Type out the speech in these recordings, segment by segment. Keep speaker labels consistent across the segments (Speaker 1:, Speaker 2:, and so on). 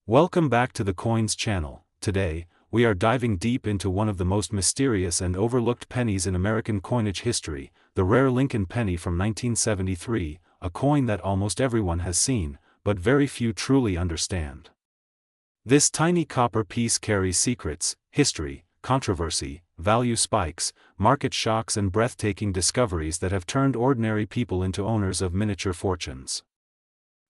Speaker 1: Welcome back to the Coins channel. Today, we are diving deep into one of the most mysterious and overlooked pennies in American coinage history, the rare Lincoln penny from 1973, a coin that almost everyone has seen, but very few truly understand. This tiny copper piece carries secrets, history, controversy, value spikes, market shocks and breathtaking discoveries that have turned ordinary people into owners of miniature fortunes.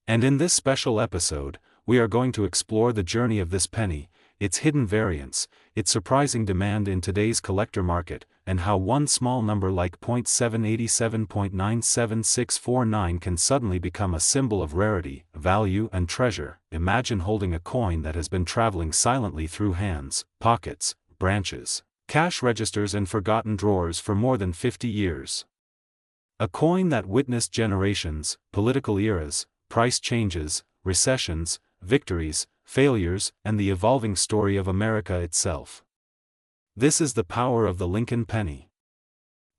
Speaker 1: And in this special episode, we are going to explore the journey of this penny, its hidden variants, its surprising demand in today's collector market, and how one small number like 0.787.97649 can suddenly become a symbol of rarity, value and treasure. Imagine holding a coin that has been traveling silently through hands, pockets, branches, cash registers and forgotten drawers for more than 50 years. A coin that witnessed generations, political eras, price changes, recessions, victories, failures, and the evolving story of America itself. This is the power of the Lincoln penny.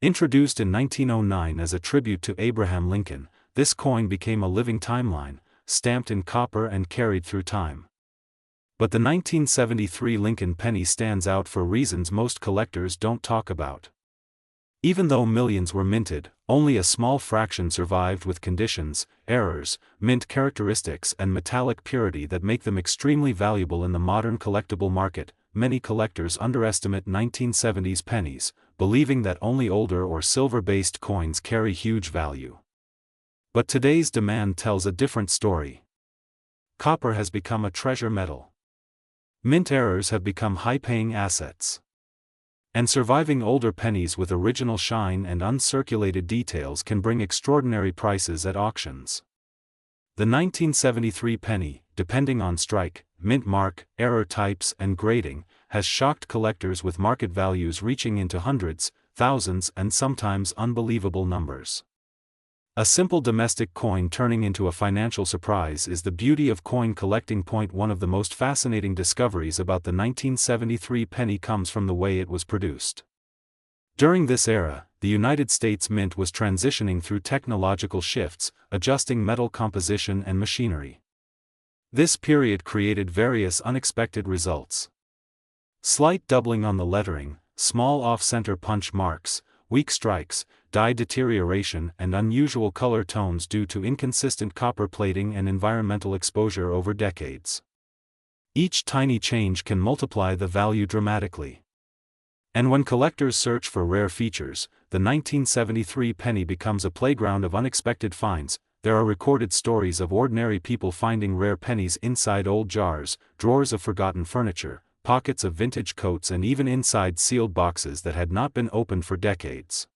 Speaker 1: Introduced in 1909 as a tribute to Abraham Lincoln, this coin became a living timeline, stamped in copper and carried through time. But the 1973 Lincoln penny stands out for reasons most collectors don't talk about. Even though millions were minted, only a small fraction survived with conditions, errors, mint characteristics and metallic purity that make them extremely valuable in the modern collectible market. Many collectors underestimate 1970s pennies, believing that only older or silver-based coins carry huge value. But today's demand tells a different story. Copper has become a treasure metal. Mint errors have become high-paying assets. And surviving older pennies with original shine and uncirculated details can bring extraordinary prices at auctions. The 1973 penny, depending on strike, mint mark, error types and grading, has shocked collectors with market values reaching into hundreds, thousands and sometimes unbelievable numbers. A simple domestic coin turning into a financial surprise is the beauty of coin collecting. One of the most fascinating discoveries about the 1973 penny comes from the way it was produced. During this era, the United States Mint was transitioning through technological shifts, adjusting metal composition and machinery. This period created various unexpected results. Slight doubling on the lettering, small off-center punch marks, weak strikes, dye deterioration and unusual color tones due to inconsistent copper plating and environmental exposure over decades. Each tiny change can multiply the value dramatically. And when collectors search for rare features, the 1973 penny becomes a playground of unexpected finds. There are recorded stories of ordinary people finding rare pennies inside old jars, drawers of forgotten furniture, pockets of vintage coats and even inside sealed boxes that had not been opened for decades.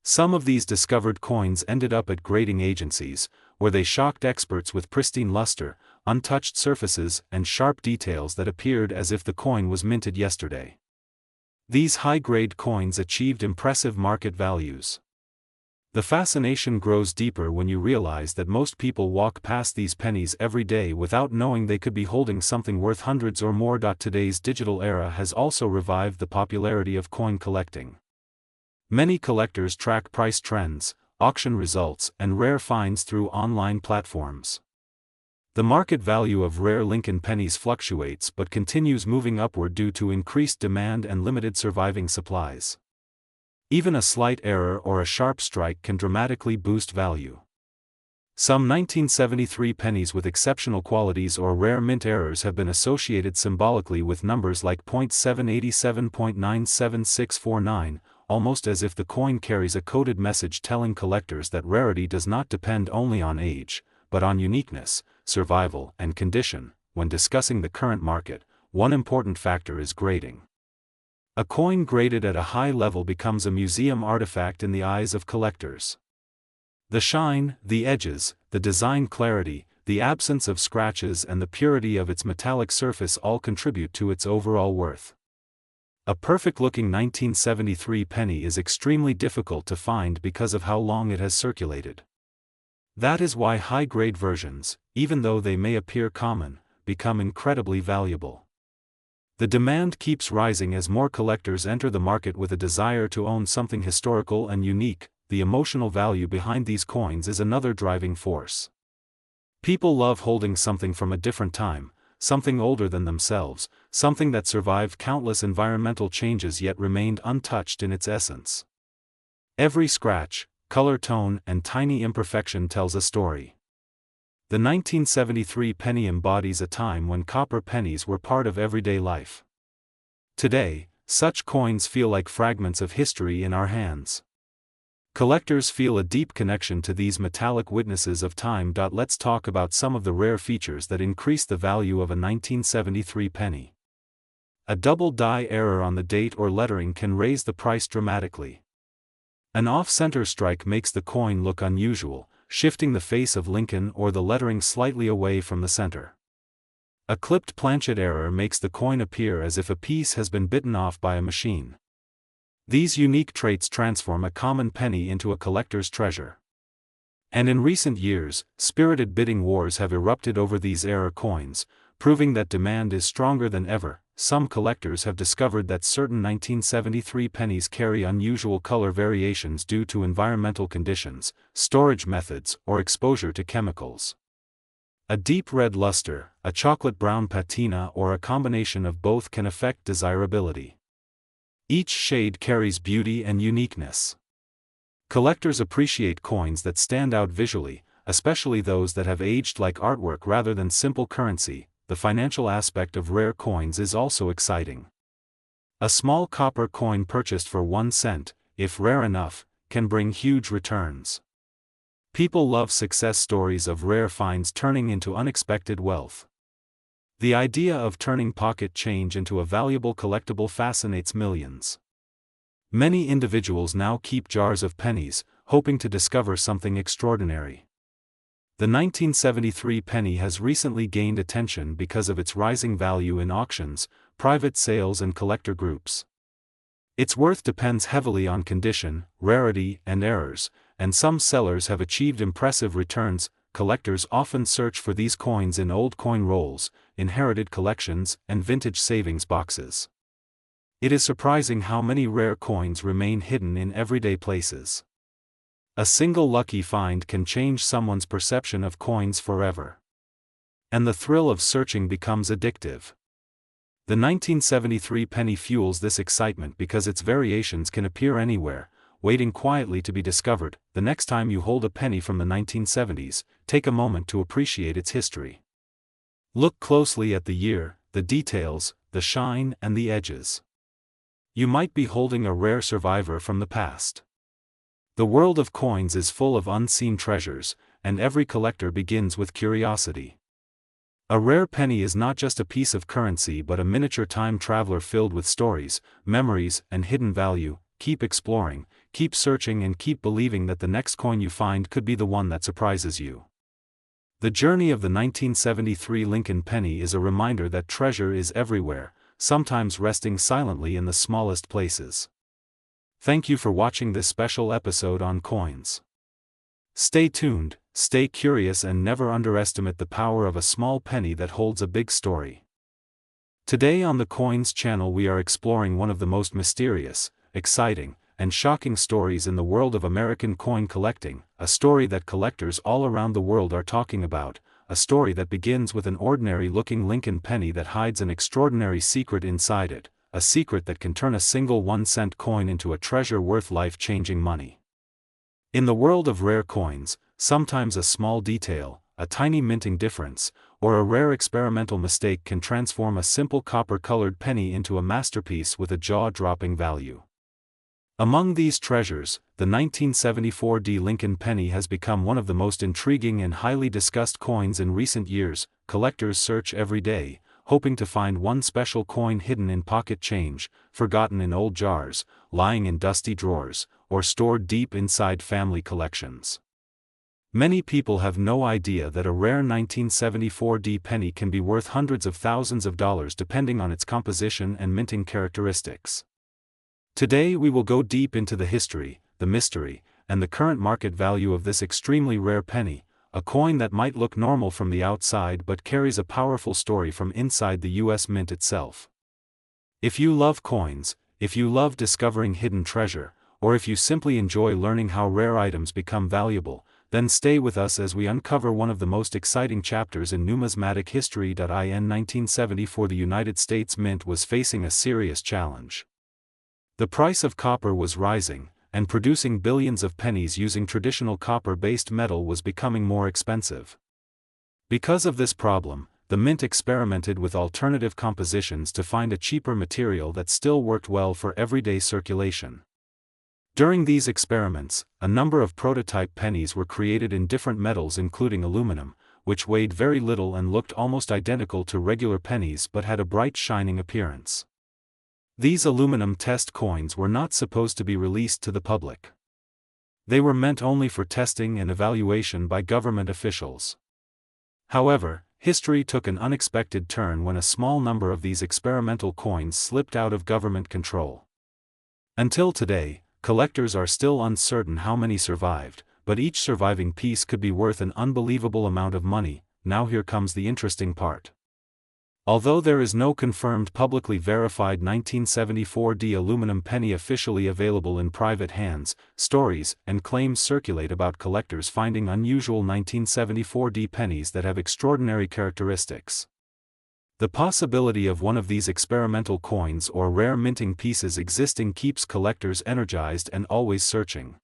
Speaker 1: Some of these discovered coins ended up at grading agencies, where they shocked experts with pristine luster, untouched surfaces and sharp details that appeared as if the coin was minted yesterday. These high-grade coins achieved impressive market values. The fascination grows deeper when you realize that most people walk past these pennies every day without knowing they could be holding something worth hundreds or more. Today's digital era has also revived the popularity of coin collecting. Many collectors track price trends, auction results, and rare finds through online platforms. The market value of rare Lincoln pennies fluctuates but continues moving upward due to increased demand and limited surviving supplies. Even a slight error or a sharp strike can dramatically boost value. Some 1973 pennies with exceptional qualities or rare mint errors have been associated symbolically with numbers like 0.787.97649, almost as if the coin carries a coded message telling collectors that rarity does not depend only on age, but on uniqueness, survival, and condition. When discussing the current market, one important factor is grading. A coin graded at a high level becomes a museum artifact in the eyes of collectors. The shine, the edges, the design clarity, the absence of scratches and the purity of its metallic surface all contribute to its overall worth. A perfect-looking 1973 penny is extremely difficult to find because of how long it has circulated. That is why high-grade versions, even though they may appear common, become incredibly valuable. The demand keeps rising as more collectors enter the market with a desire to own something historical and unique. The emotional value behind these coins is another driving force. People love holding something from a different time, something older than themselves, something that survived countless environmental changes yet remained untouched in its essence. Every scratch, color tone, and tiny imperfection tells a story. The 1973 penny embodies a time when copper pennies were part of everyday life. Today, such coins feel like fragments of history in our hands. Collectors feel a deep connection to these metallic witnesses of time. Let's talk about some of the rare features that increase the value of a 1973 penny. A double die error on the date or lettering can raise the price dramatically. An off-center strike makes the coin look unusual, shifting the face of Lincoln or the lettering slightly away from the center. A clipped planchet error makes the coin appear as if a piece has been bitten off by a machine. These unique traits transform a common penny into a collector's treasure. And in recent years, spirited bidding wars have erupted over these error coins, proving that demand is stronger than ever. Some collectors have discovered that certain 1973 pennies carry unusual color variations due to environmental conditions, storage methods, or exposure to chemicals. A deep red luster, a chocolate brown patina, or a combination of both can affect desirability. Each shade carries beauty and uniqueness. Collectors appreciate coins that stand out visually, especially those that have aged like artwork rather than simple currency. The financial aspect of rare coins is also exciting. A small copper coin purchased for 1 cent, if rare enough, can bring huge returns. People love success stories of rare finds turning into unexpected wealth. The idea of turning pocket change into a valuable collectible fascinates millions. Many individuals now keep jars of pennies, hoping to discover something extraordinary. The 1973 penny has recently gained attention because of its rising value in auctions, private sales, and collector groups. Its worth depends heavily on condition, rarity, and errors, and some sellers have achieved impressive returns. Collectors often search for these coins in old coin rolls, inherited collections, and vintage savings boxes. It is surprising how many rare coins remain hidden in everyday places. A single lucky find can change someone's perception of coins forever. And the thrill of searching becomes addictive. The 1973 penny fuels this excitement because its variations can appear anywhere, waiting quietly to be discovered. The next time you hold a penny from the 1970s, take a moment to appreciate its history. Look closely at the year, the details, the shine, and the edges. You might be holding a rare survivor from the past. The world of coins is full of unseen treasures, and every collector begins with curiosity. A rare penny is not just a piece of currency but a miniature time traveler filled with stories, memories, and hidden value. Keep exploring, keep searching, and keep believing that the next coin you find could be the one that surprises you. The journey of the 1973 Lincoln penny is a reminder that treasure is everywhere, sometimes resting silently in the smallest places. Thank you for watching this special episode on coins. Stay tuned, stay curious, and never underestimate the power of a small penny that holds a big story. Today on the Coins channel we are exploring one of the most mysterious, exciting, and shocking stories in the world of American coin collecting, a story that collectors all around the world are talking about, a story that begins with an ordinary-looking Lincoln penny that hides an extraordinary secret inside it, a secret that can turn a single 1-cent coin into a treasure worth life-changing money. In the world of rare coins, sometimes a small detail, a tiny minting difference, or a rare experimental mistake can transform a simple copper-colored penny into a masterpiece with a jaw-dropping value. Among these treasures, the 1974 Lincoln penny has become one of the most intriguing and highly discussed coins in recent years. Collectors search every day, hoping to find one special coin hidden in pocket change, forgotten in old jars, lying in dusty drawers, or stored deep inside family collections. Many people have no idea that a rare 1974 penny can be worth hundreds of thousands of dollars depending on its composition and minting characteristics. Today we will go deep into the history, the mystery, and the current market value of this extremely rare penny, a coin that might look normal from the outside but carries a powerful story from inside the U.S. Mint itself. If you love coins, if you love discovering hidden treasure, or if you simply enjoy learning how rare items become valuable, Then stay with us as we uncover one of the most exciting chapters in numismatic history. In 1974, the United States Mint was facing a serious challenge. The price of copper was rising, and producing billions of pennies using traditional copper-based metal was becoming more expensive. Because of this problem, the Mint experimented with alternative compositions to find a cheaper material that still worked well for everyday circulation. During these experiments, a number of prototype pennies were created in different metals including aluminum, which weighed very little and looked almost identical to regular pennies but had a bright shining appearance. These aluminum test coins were not supposed to be released to the public. They were meant only for testing and evaluation by government officials. However, history took an unexpected turn when a small number of these experimental coins slipped out of government control. Until today, collectors are still uncertain how many survived, but each surviving piece could be worth an unbelievable amount of money. Now here comes the interesting part. Although there is no confirmed publicly verified 1974D aluminum penny officially available in private hands, stories and claims circulate about collectors finding unusual 1974D pennies that have extraordinary characteristics. The possibility of one of these experimental coins or rare minting pieces existing keeps collectors energized and always searching.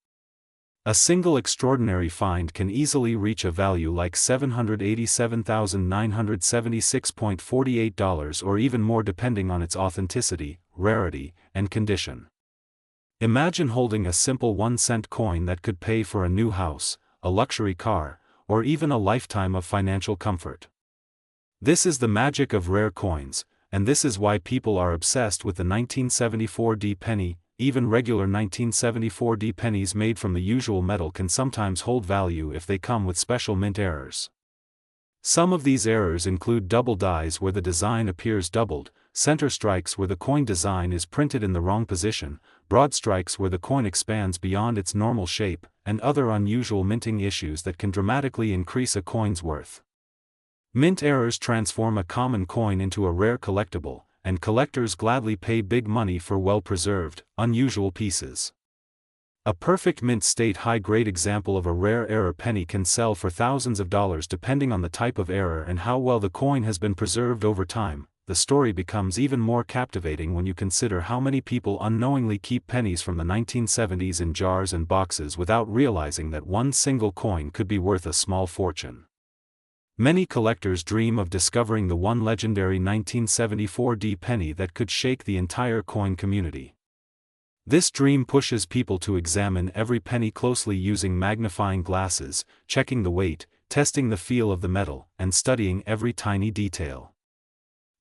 Speaker 1: A single extraordinary find can easily reach a value like $787,976.48 or even more depending on its authenticity, rarity, and condition. Imagine holding a simple 1-cent coin that could pay for a new house, a luxury car, or even a lifetime of financial comfort. This is the magic of rare coins, and this is why people are obsessed with the 1974D penny. Even regular 1974D pennies made from the usual metal can sometimes hold value if they come with special mint errors. Some of these errors include double dies where the design appears doubled, center strikes where the coin design is printed in the wrong position, broad strikes where the coin expands beyond its normal shape, and other unusual minting issues that can dramatically increase a coin's worth. Mint errors transform a common coin into a rare collectible, and collectors gladly pay big money for well-preserved, unusual pieces. A perfect mint state high-grade example of a rare error penny can sell for thousands of dollars depending on the type of error and how well the coin has been preserved over time. The story becomes even more captivating when you consider how many people unknowingly keep pennies from the 1970s in jars and boxes without realizing that one single coin could be worth a small fortune. Many collectors dream of discovering the one legendary 1974D penny that could shake the entire coin community. This dream pushes people to examine every penny closely using magnifying glasses, checking the weight, testing the feel of the metal, and studying every tiny detail.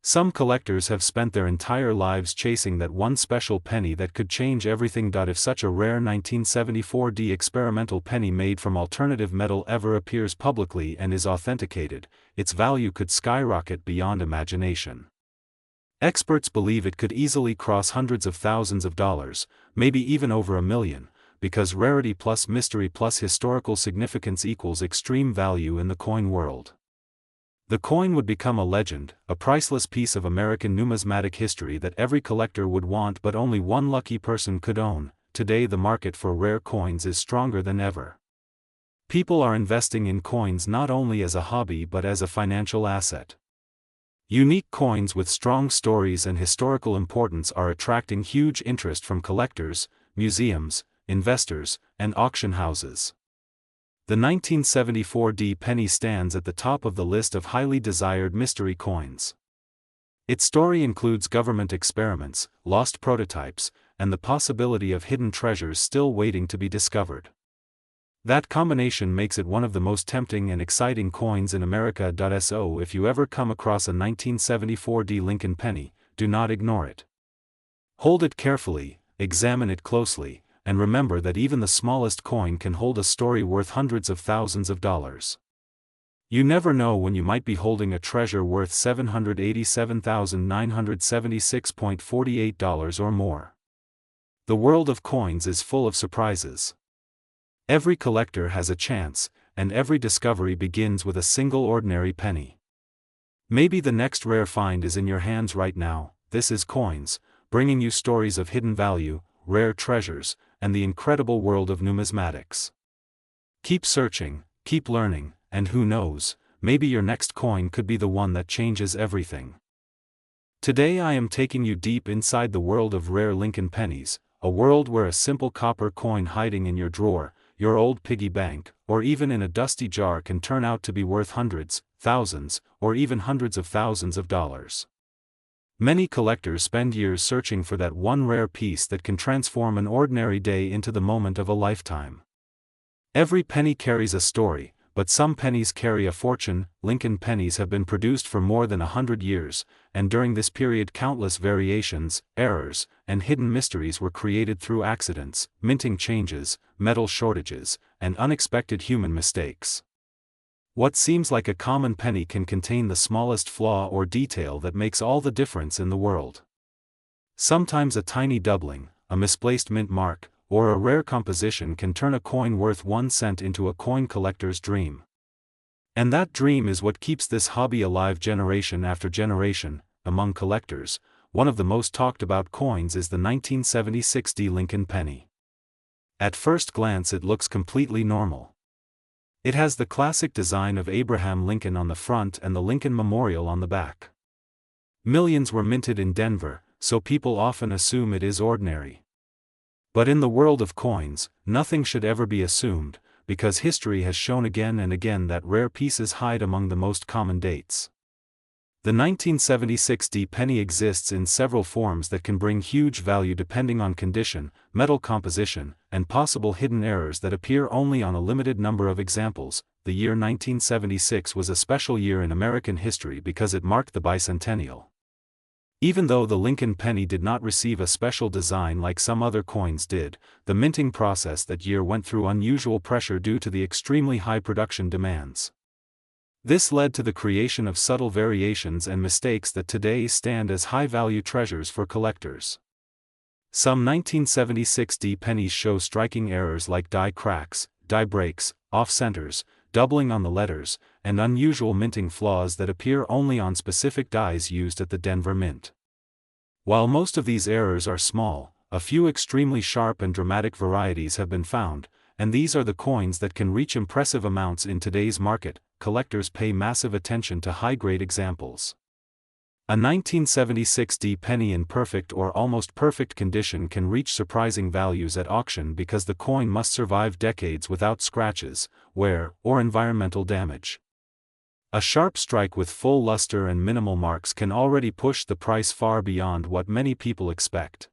Speaker 1: Some collectors have spent their entire lives chasing that one special penny that could change everything. If such a rare 1974D experimental penny made from alternative metal ever appears publicly and is authenticated, its value could skyrocket beyond imagination. Experts believe it could easily cross hundreds of thousands of dollars, maybe even over $1 million, because rarity plus mystery plus historical significance equals extreme value in the coin world. The coin would become a legend, a priceless piece of American numismatic history that every collector would want but only one lucky person could own. Today the market for rare coins is stronger than ever. People are investing in coins not only as a hobby but as a financial asset. Unique coins with strong stories and historical importance are attracting huge interest from collectors, museums, investors, and auction houses. The 1974D penny stands at the top of the list of highly desired mystery coins. Its story includes government experiments, lost prototypes, and the possibility of hidden treasures still waiting to be discovered. That combination makes it one of the most tempting and exciting coins in America. So if you ever come across a 1974D Lincoln penny, do not ignore it. Hold it carefully, examine it closely, and remember that even the smallest coin can hold a story worth hundreds of thousands of dollars. You never know when you might be holding a treasure worth $787,976.48 or more. The world of coins is full of surprises. Every collector has a chance, and every discovery begins with a single ordinary penny. Maybe the next rare find is in your hands right now. This is Coins, bringing you stories of hidden value, rare treasures, and the incredible world of numismatics. Keep searching, keep learning, and who knows, maybe your next coin could be the one that changes everything. Today I am taking you deep inside the world of rare Lincoln pennies, a world where a simple copper coin hiding in your drawer, your old piggy bank, or even in a dusty jar can turn out to be worth hundreds, thousands, or even hundreds of thousands of dollars. Many collectors spend years searching for that one rare piece that can transform an ordinary day into the moment of a lifetime. Every penny carries a story, but some pennies carry a fortune. Lincoln pennies have been produced for more than 100 years, and during this period countless variations, errors, and hidden mysteries were created through accidents, minting changes, metal shortages, and unexpected human mistakes. What seems like a common penny can contain the smallest flaw or detail that makes all the difference in the world. Sometimes a tiny doubling, a misplaced mint mark, or a rare composition can turn a coin worth 1 cent into a coin collector's dream. And that dream is what keeps this hobby alive generation after generation. Among collectors, one of the most talked about coins is the 1976 Lincoln penny. At first glance it looks completely normal. It has the classic design of Abraham Lincoln on the front and the Lincoln Memorial on the back. Millions were minted in Denver, so people often assume it is ordinary. But in the world of coins, nothing should ever be assumed, because history has shown again and again that rare pieces hide among the most common dates. The 1976 penny exists in several forms that can bring huge value depending on condition, metal composition, and possible hidden errors that appear only on a limited number of examples. The year 1976 was a special year in American history because it marked the bicentennial. Even though the Lincoln penny did not receive a special design like some other coins did, the minting process that year went through unusual pressure due to the extremely high production demands. This led to the creation of subtle variations and mistakes that today stand as high-value treasures for collectors. Some 1976 pennies show striking errors like die cracks, die breaks, off-centers, doubling on the letters, and unusual minting flaws that appear only on specific dies used at the Denver Mint. While most of these errors are small, a few extremely sharp and dramatic varieties have been found, and these are the coins that can reach impressive amounts in today's market. Collectors pay massive attention to high-grade examples. A 1976 penny in perfect or almost perfect condition can reach surprising values at auction because the coin must survive decades without scratches, wear, or environmental damage. A sharp strike with full luster and minimal marks can already push the price far beyond what many people expect.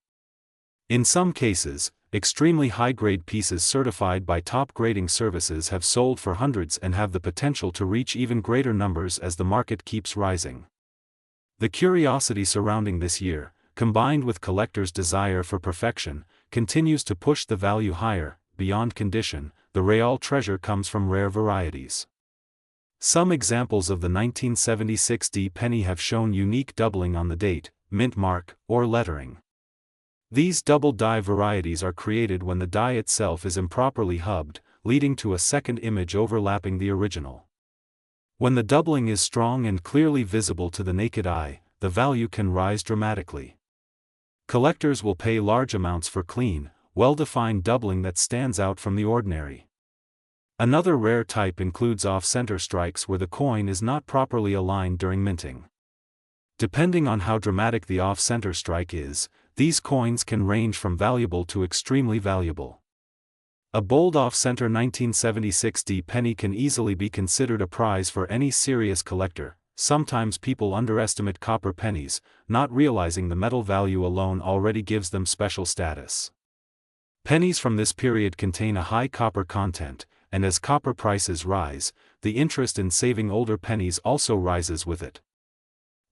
Speaker 1: In some cases, extremely high-grade pieces certified by top grading services have sold for hundreds and have the potential to reach even greater numbers as the market keeps rising. The curiosity surrounding this year, combined with collectors' desire for perfection, continues to push the value higher. Beyond condition, the real treasure comes from rare varieties. Some examples of the 1976 penny have shown unique doubling on the date, mint mark, or lettering. These double die varieties are created when the die itself is improperly hubbed, leading to a second image overlapping the original. When the doubling is strong and clearly visible to the naked eye, the value can rise dramatically. Collectors will pay large amounts for clean, well-defined doubling that stands out from the ordinary. Another rare type includes off-center strikes where the coin is not properly aligned during minting. Depending on how dramatic the off-center strike is, these coins can range from valuable to extremely valuable. A bold off-center 1976 penny can easily be considered a prize for any serious collector. Sometimes people underestimate copper pennies, not realizing the metal value alone already gives them special status. Pennies from this period contain a high copper content, and as copper prices rise, the interest in saving older pennies also rises with it.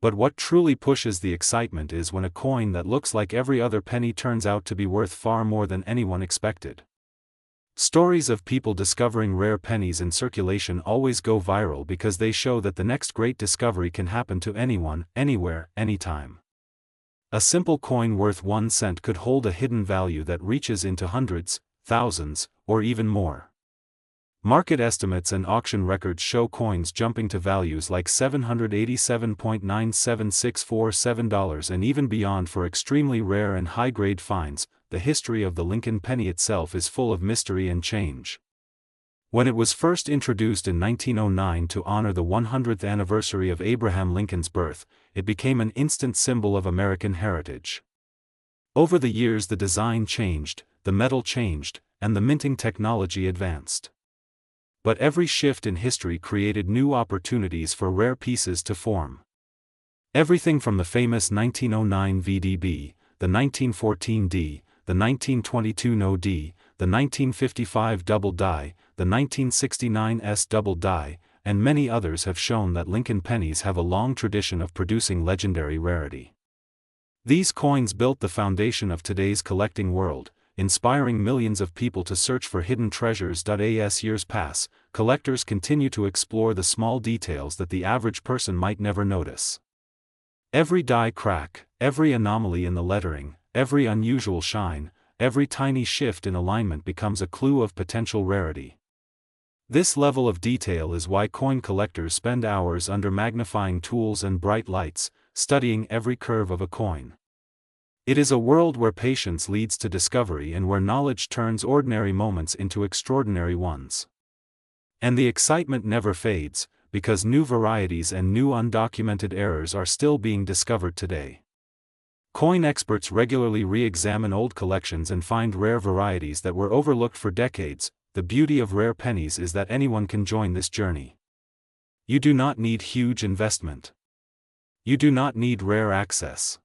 Speaker 1: But what truly pushes the excitement is when a coin that looks like every other penny turns out to be worth far more than anyone expected. Stories of people discovering rare pennies in circulation always go viral because they show that the next great discovery can happen to anyone, anywhere, anytime. A simple coin worth 1 cent could hold a hidden value that reaches into hundreds, thousands, or even more. Market estimates and auction records show coins jumping to values like $787.97647 and even beyond for extremely rare and high-grade finds. The history of the Lincoln penny itself is full of mystery and change. When it was first introduced in 1909 to honor the 100th anniversary of Abraham Lincoln's birth, it became an instant symbol of American heritage. Over the years the design changed, the metal changed, and the minting technology advanced. But every shift in history created new opportunities for rare pieces to form. Everything from the famous 1909 VDB, the 1914 D, the 1922 No D, the 1955 Double Die, the 1969 S Double Die, and many others have shown that Lincoln pennies have a long tradition of producing legendary rarity. These coins built the foundation of today's collecting world, inspiring millions of people to search for hidden treasures. As years pass, collectors continue to explore the small details that the average person might never notice. Every die crack, every anomaly in the lettering, every unusual shine, every tiny shift in alignment becomes a clue of potential rarity. This level of detail is why coin collectors spend hours under magnifying tools and bright lights, studying every curve of a coin. It is a world where patience leads to discovery and where knowledge turns ordinary moments into extraordinary ones. And the excitement never fades, because new varieties and new undocumented errors are still being discovered today. Coin experts regularly re-examine old collections and find rare varieties that were overlooked for decades. The beauty of rare pennies is that anyone can join this journey. You do not need huge investment. You do not need rare access.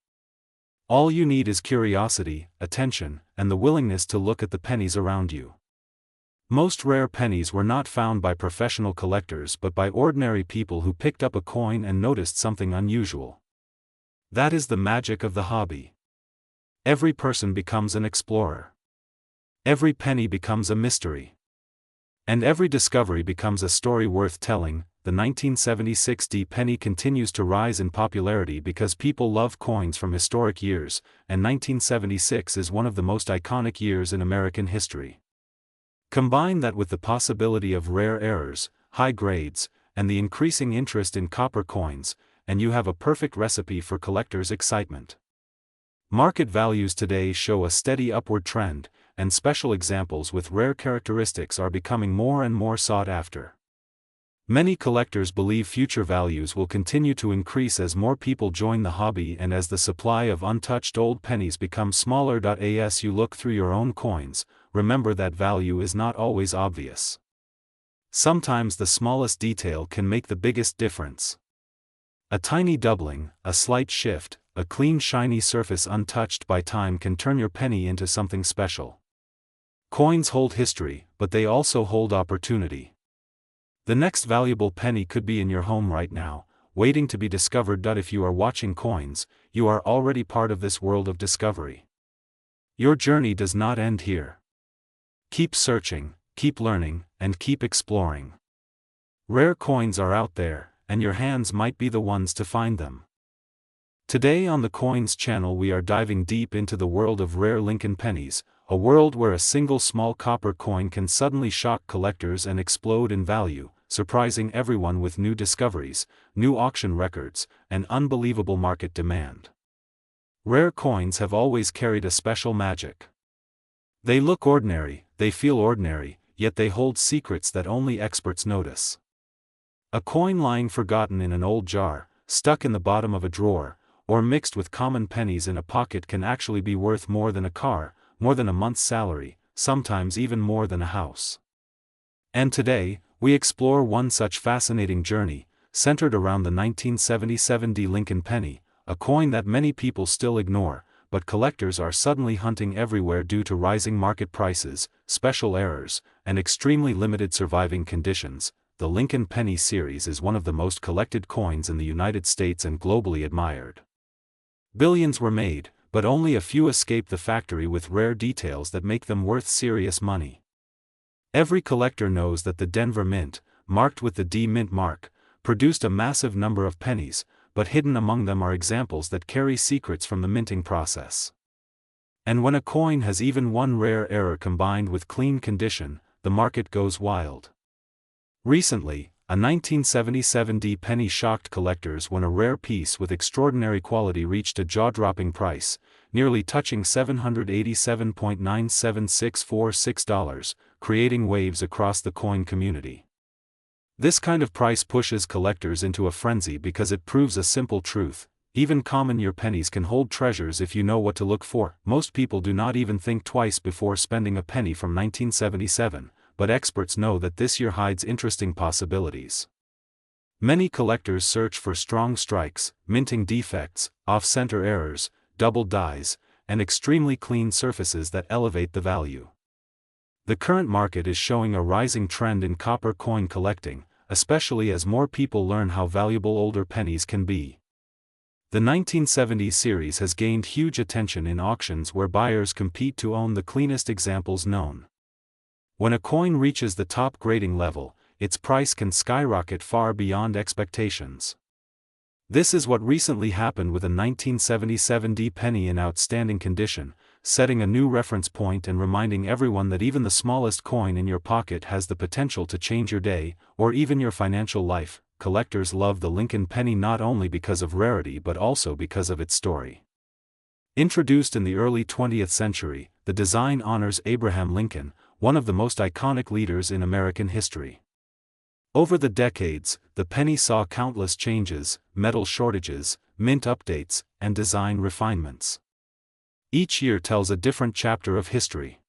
Speaker 1: All you need is curiosity, attention, and the willingness to look at the pennies around you. Most rare pennies were not found by professional collectors but by ordinary people who picked up a coin and noticed something unusual. That is the magic of the hobby. Every person becomes an explorer. Every penny becomes a mystery. And every discovery becomes a story worth telling. The 1976 D penny continues to rise in popularity because people love coins from historic years, and 1976 is one of the most iconic years in American history. Combine that with the possibility of rare errors, high grades, and the increasing interest in copper coins, and you have a perfect recipe for collectors' excitement. Market values today show a steady upward trend, and special examples with rare characteristics are becoming more and more sought after. Many collectors believe future values will continue to increase as more people join the hobby and as the supply of untouched old pennies becomes smaller. As you look through your own coins, remember that value is not always obvious. Sometimes the smallest detail can make the biggest difference. A tiny doubling, a slight shift, a clean shiny surface untouched by time can turn your penny into something special. Coins hold history, but they also hold opportunity. The next valuable penny could be in your home right now, waiting to be discovered. If you are watching coins, you are already part of this world of discovery. Your journey does not end here. Keep searching, keep learning, and keep exploring. Rare coins are out there, and your hands might be the ones to find them. Today on the Coins channel we are diving deep into the world of rare Lincoln pennies, a world where a single small copper coin can suddenly shock collectors and explode in value, surprising everyone with new discoveries, new auction records, and unbelievable market demand. Rare coins have always carried a special magic. They look ordinary, they feel ordinary, yet they hold secrets that only experts notice. A coin lying forgotten in an old jar, stuck in the bottom of a drawer, or mixed with common pennies in a pocket can actually be worth more than a car, more than a month's salary, sometimes even more than a house. And today, we explore one such fascinating journey, centered around the 1977 D Lincoln penny, a coin that many people still ignore, but collectors are suddenly hunting everywhere due to rising market prices, special errors, and extremely limited surviving conditions. The Lincoln penny series is one of the most collected coins in the United States and globally admired. Billions were made, but only a few escape the factory with rare details that make them worth serious money. Every collector knows that the Denver Mint, marked with the D Mint mark, produced a massive number of pennies, but hidden among them are examples that carry secrets from the minting process. And when a coin has even one rare error combined with clean condition, the market goes wild. Recently, a 1977 D penny shocked collectors when a rare piece with extraordinary quality reached a jaw-dropping price, nearly touching $787.97646, creating waves across the coin community. This kind of price pushes collectors into a frenzy because it proves a simple truth: even common year pennies can hold treasures if you know what to look for. Most people do not even think twice before spending a penny from 1977, but experts know that this year hides interesting possibilities. Many collectors search for strong strikes, minting defects, off-center errors, double dies, and extremely clean surfaces that elevate the value. The current market is showing a rising trend in copper coin collecting, especially as more people learn how valuable older pennies can be. The 1970s series has gained huge attention in auctions where buyers compete to own the cleanest examples known. When a coin reaches the top grading level, its price can skyrocket far beyond expectations. This is what recently happened with a 1977 D penny in outstanding condition, setting a new reference point and reminding everyone that even the smallest coin in your pocket has the potential to change your day, or even your financial life. Collectors love the Lincoln penny not only because of rarity but also because of its story. Introduced in the early 20th century, the design honors Abraham Lincoln, one of the most iconic leaders in American history. Over the decades, the penny saw countless changes, metal shortages, mint updates, and design refinements. Each year tells a different chapter of history.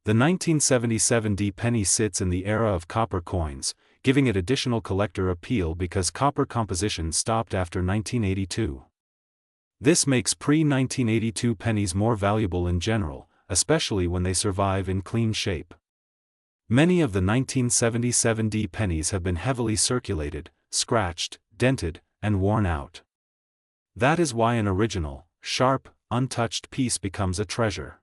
Speaker 1: The 1977 D penny sits in the era of copper coins, giving it additional collector appeal because copper composition stopped after 1982. This makes pre-1982 pennies more valuable in general, especially when they survive in clean shape. Many of the 1977 D pennies have been heavily circulated, scratched, dented, and worn out. That is why an original, sharp, untouched piece becomes a treasure.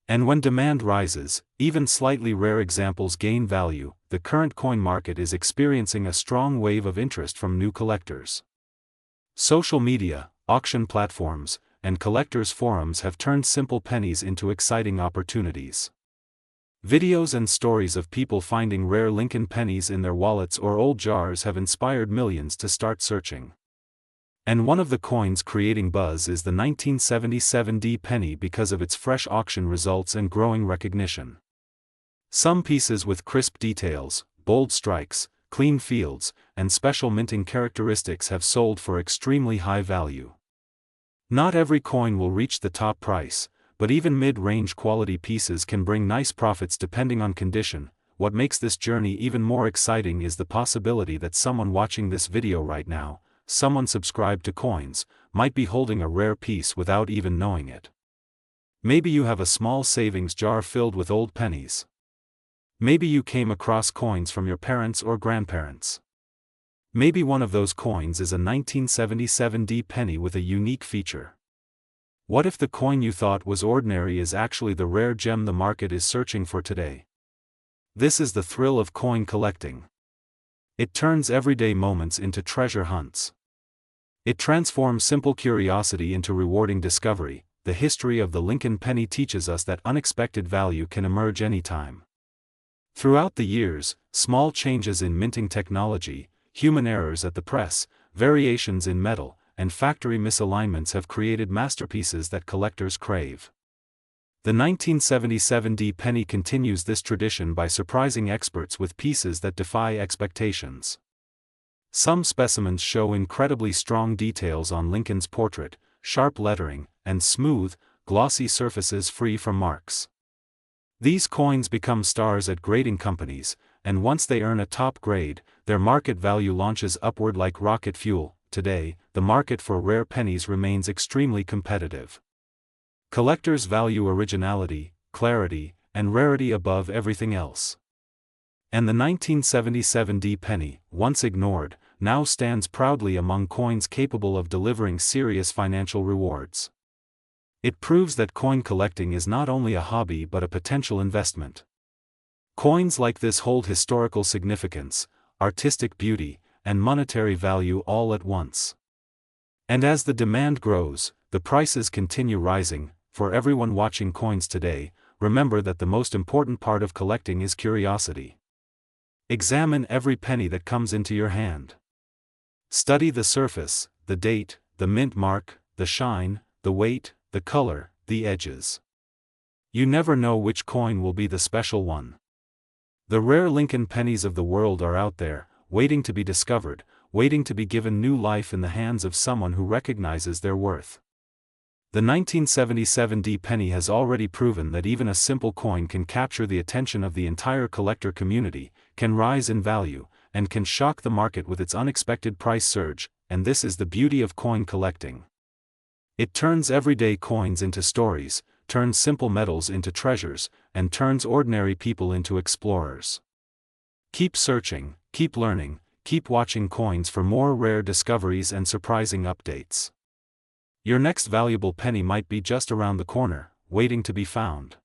Speaker 1: And when demand rises, even slightly rare examples gain value. The current coin market is experiencing a strong wave of interest from new collectors. Social media, auction platforms, and collectors' forums have turned simple pennies into exciting opportunities. Videos and stories of people finding rare Lincoln pennies in their wallets or old jars have inspired millions to start searching. And one of the coins creating buzz is the 1977 D penny because of its fresh auction results and growing recognition. Some pieces with crisp details, bold strikes, clean fields, and special minting characteristics have sold for extremely high value. Not every coin will reach the top price, but even mid-range quality pieces can bring nice profits depending on condition. What makes this journey even more exciting is the possibility that someone watching this video right now, someone subscribed to coins, might be holding a rare piece without even knowing it. Maybe you have a small savings jar filled with old pennies. Maybe you came across coins from your parents or grandparents. Maybe one of those coins is a 1977 D penny with a unique feature. What if the coin you thought was ordinary is actually the rare gem the market is searching for today? This is the thrill of coin collecting. It turns everyday moments into treasure hunts. It transforms simple curiosity into rewarding discovery. The history of the Lincoln penny teaches us that unexpected value can emerge anytime. Throughout the years, small changes in minting technology, human errors at the press, variations in metal, and factory misalignments have created masterpieces that collectors crave. The 1977 D penny continues this tradition by surprising experts with pieces that defy expectations. Some specimens show incredibly strong details on Lincoln's portrait, sharp lettering, and smooth, glossy surfaces free from marks. These coins become stars at grading companies, and once they earn a top grade, their market value launches upward like rocket fuel. Today, the market for rare pennies remains extremely competitive. Collectors value originality, clarity, and rarity above everything else. And the 1977 D penny, once ignored, now stands proudly among coins capable of delivering serious financial rewards. It proves that coin collecting is not only a hobby but a potential investment. Coins like this hold historical significance, artistic beauty, and monetary value all at once. And as the demand grows, the prices continue rising. For everyone watching coins today, remember that the most important part of collecting is curiosity. Examine every penny that comes into your hand. Study the surface, the date, the mint mark, the shine, the weight, the color, the edges. You never know which coin will be the special one. The rare Lincoln pennies of the world are out there, waiting to be discovered, waiting to be given new life in the hands of someone who recognizes their worth. The 1977 D penny has already proven that even a simple coin can capture the attention of the entire collector community, can rise in value, and can shock the market with its unexpected price surge, and this is the beauty of coin collecting. It turns everyday coins into stories, turns simple metals into treasures, and turns ordinary people into explorers. Keep searching, keep learning, keep watching coins for more rare discoveries and surprising updates. Your next valuable penny might be just around the corner, waiting to be found.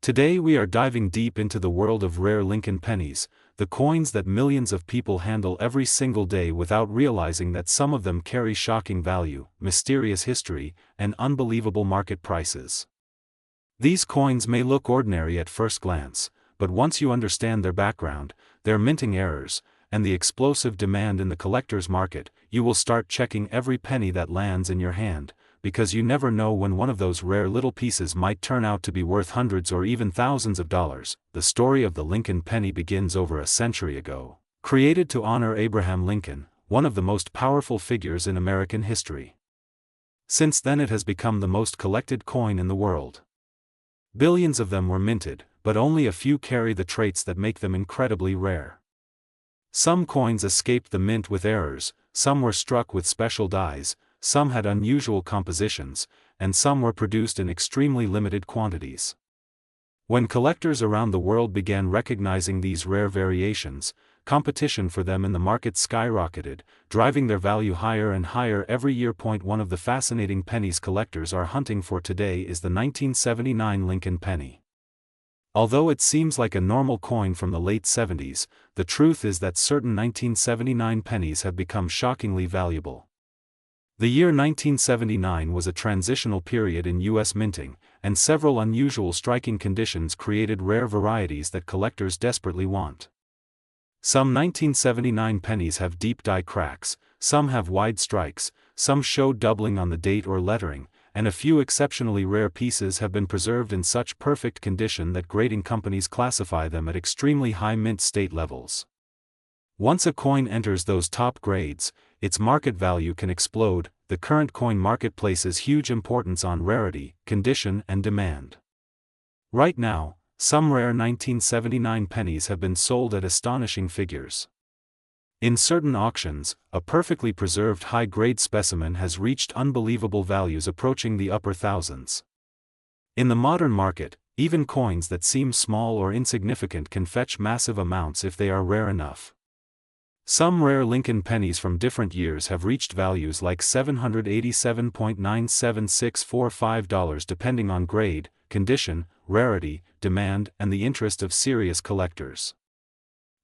Speaker 1: Today we are diving deep into the world of rare Lincoln pennies, the coins that millions of people handle every single day without realizing that some of them carry shocking value, mysterious history, and unbelievable market prices. These coins may look ordinary at first glance, but once you understand their background, their minting errors, and the explosive demand in the collector's market, you will start checking every penny that lands in your hand, because you never know when one of those rare little pieces might turn out to be worth hundreds or even thousands of dollars. The story of the Lincoln penny begins over a century ago. Created to honor Abraham Lincoln, one of the most powerful figures in American history. Since then it has become the most collected coin in the world. Billions of them were minted, but only a few carry the traits that make them incredibly rare. Some coins escaped the mint with errors, some were struck with special dyes, some had unusual compositions, and some were produced in extremely limited quantities. When collectors around the world began recognizing these rare variations, competition for them in the market skyrocketed, driving their value higher and higher every year. One of the fascinating pennies collectors are hunting for today is the 1979 Lincoln penny. Although it seems like a normal coin from the late 70s, the truth is that certain 1979 pennies have become shockingly valuable. The year 1979 was a transitional period in U.S. minting, and several unusual striking conditions created rare varieties that collectors desperately want. Some 1979 pennies have deep die cracks, some have wide strikes, some show doubling on the date or lettering, and a few exceptionally rare pieces have been preserved in such perfect condition that grading companies classify them at extremely high mint state levels. Once a coin enters those top grades, its market value can explode. The current coin market places huge importance on rarity, condition, and demand. Right now, some rare 1979 pennies have been sold at astonishing figures. In certain auctions, a perfectly preserved high-grade specimen has reached unbelievable values approaching the upper thousands. In the modern market, even coins that seem small or insignificant can fetch massive amounts if they are rare enough. Some rare Lincoln pennies from different years have reached values like $787.97645 depending on grade, condition, rarity, demand, and the interest of serious collectors.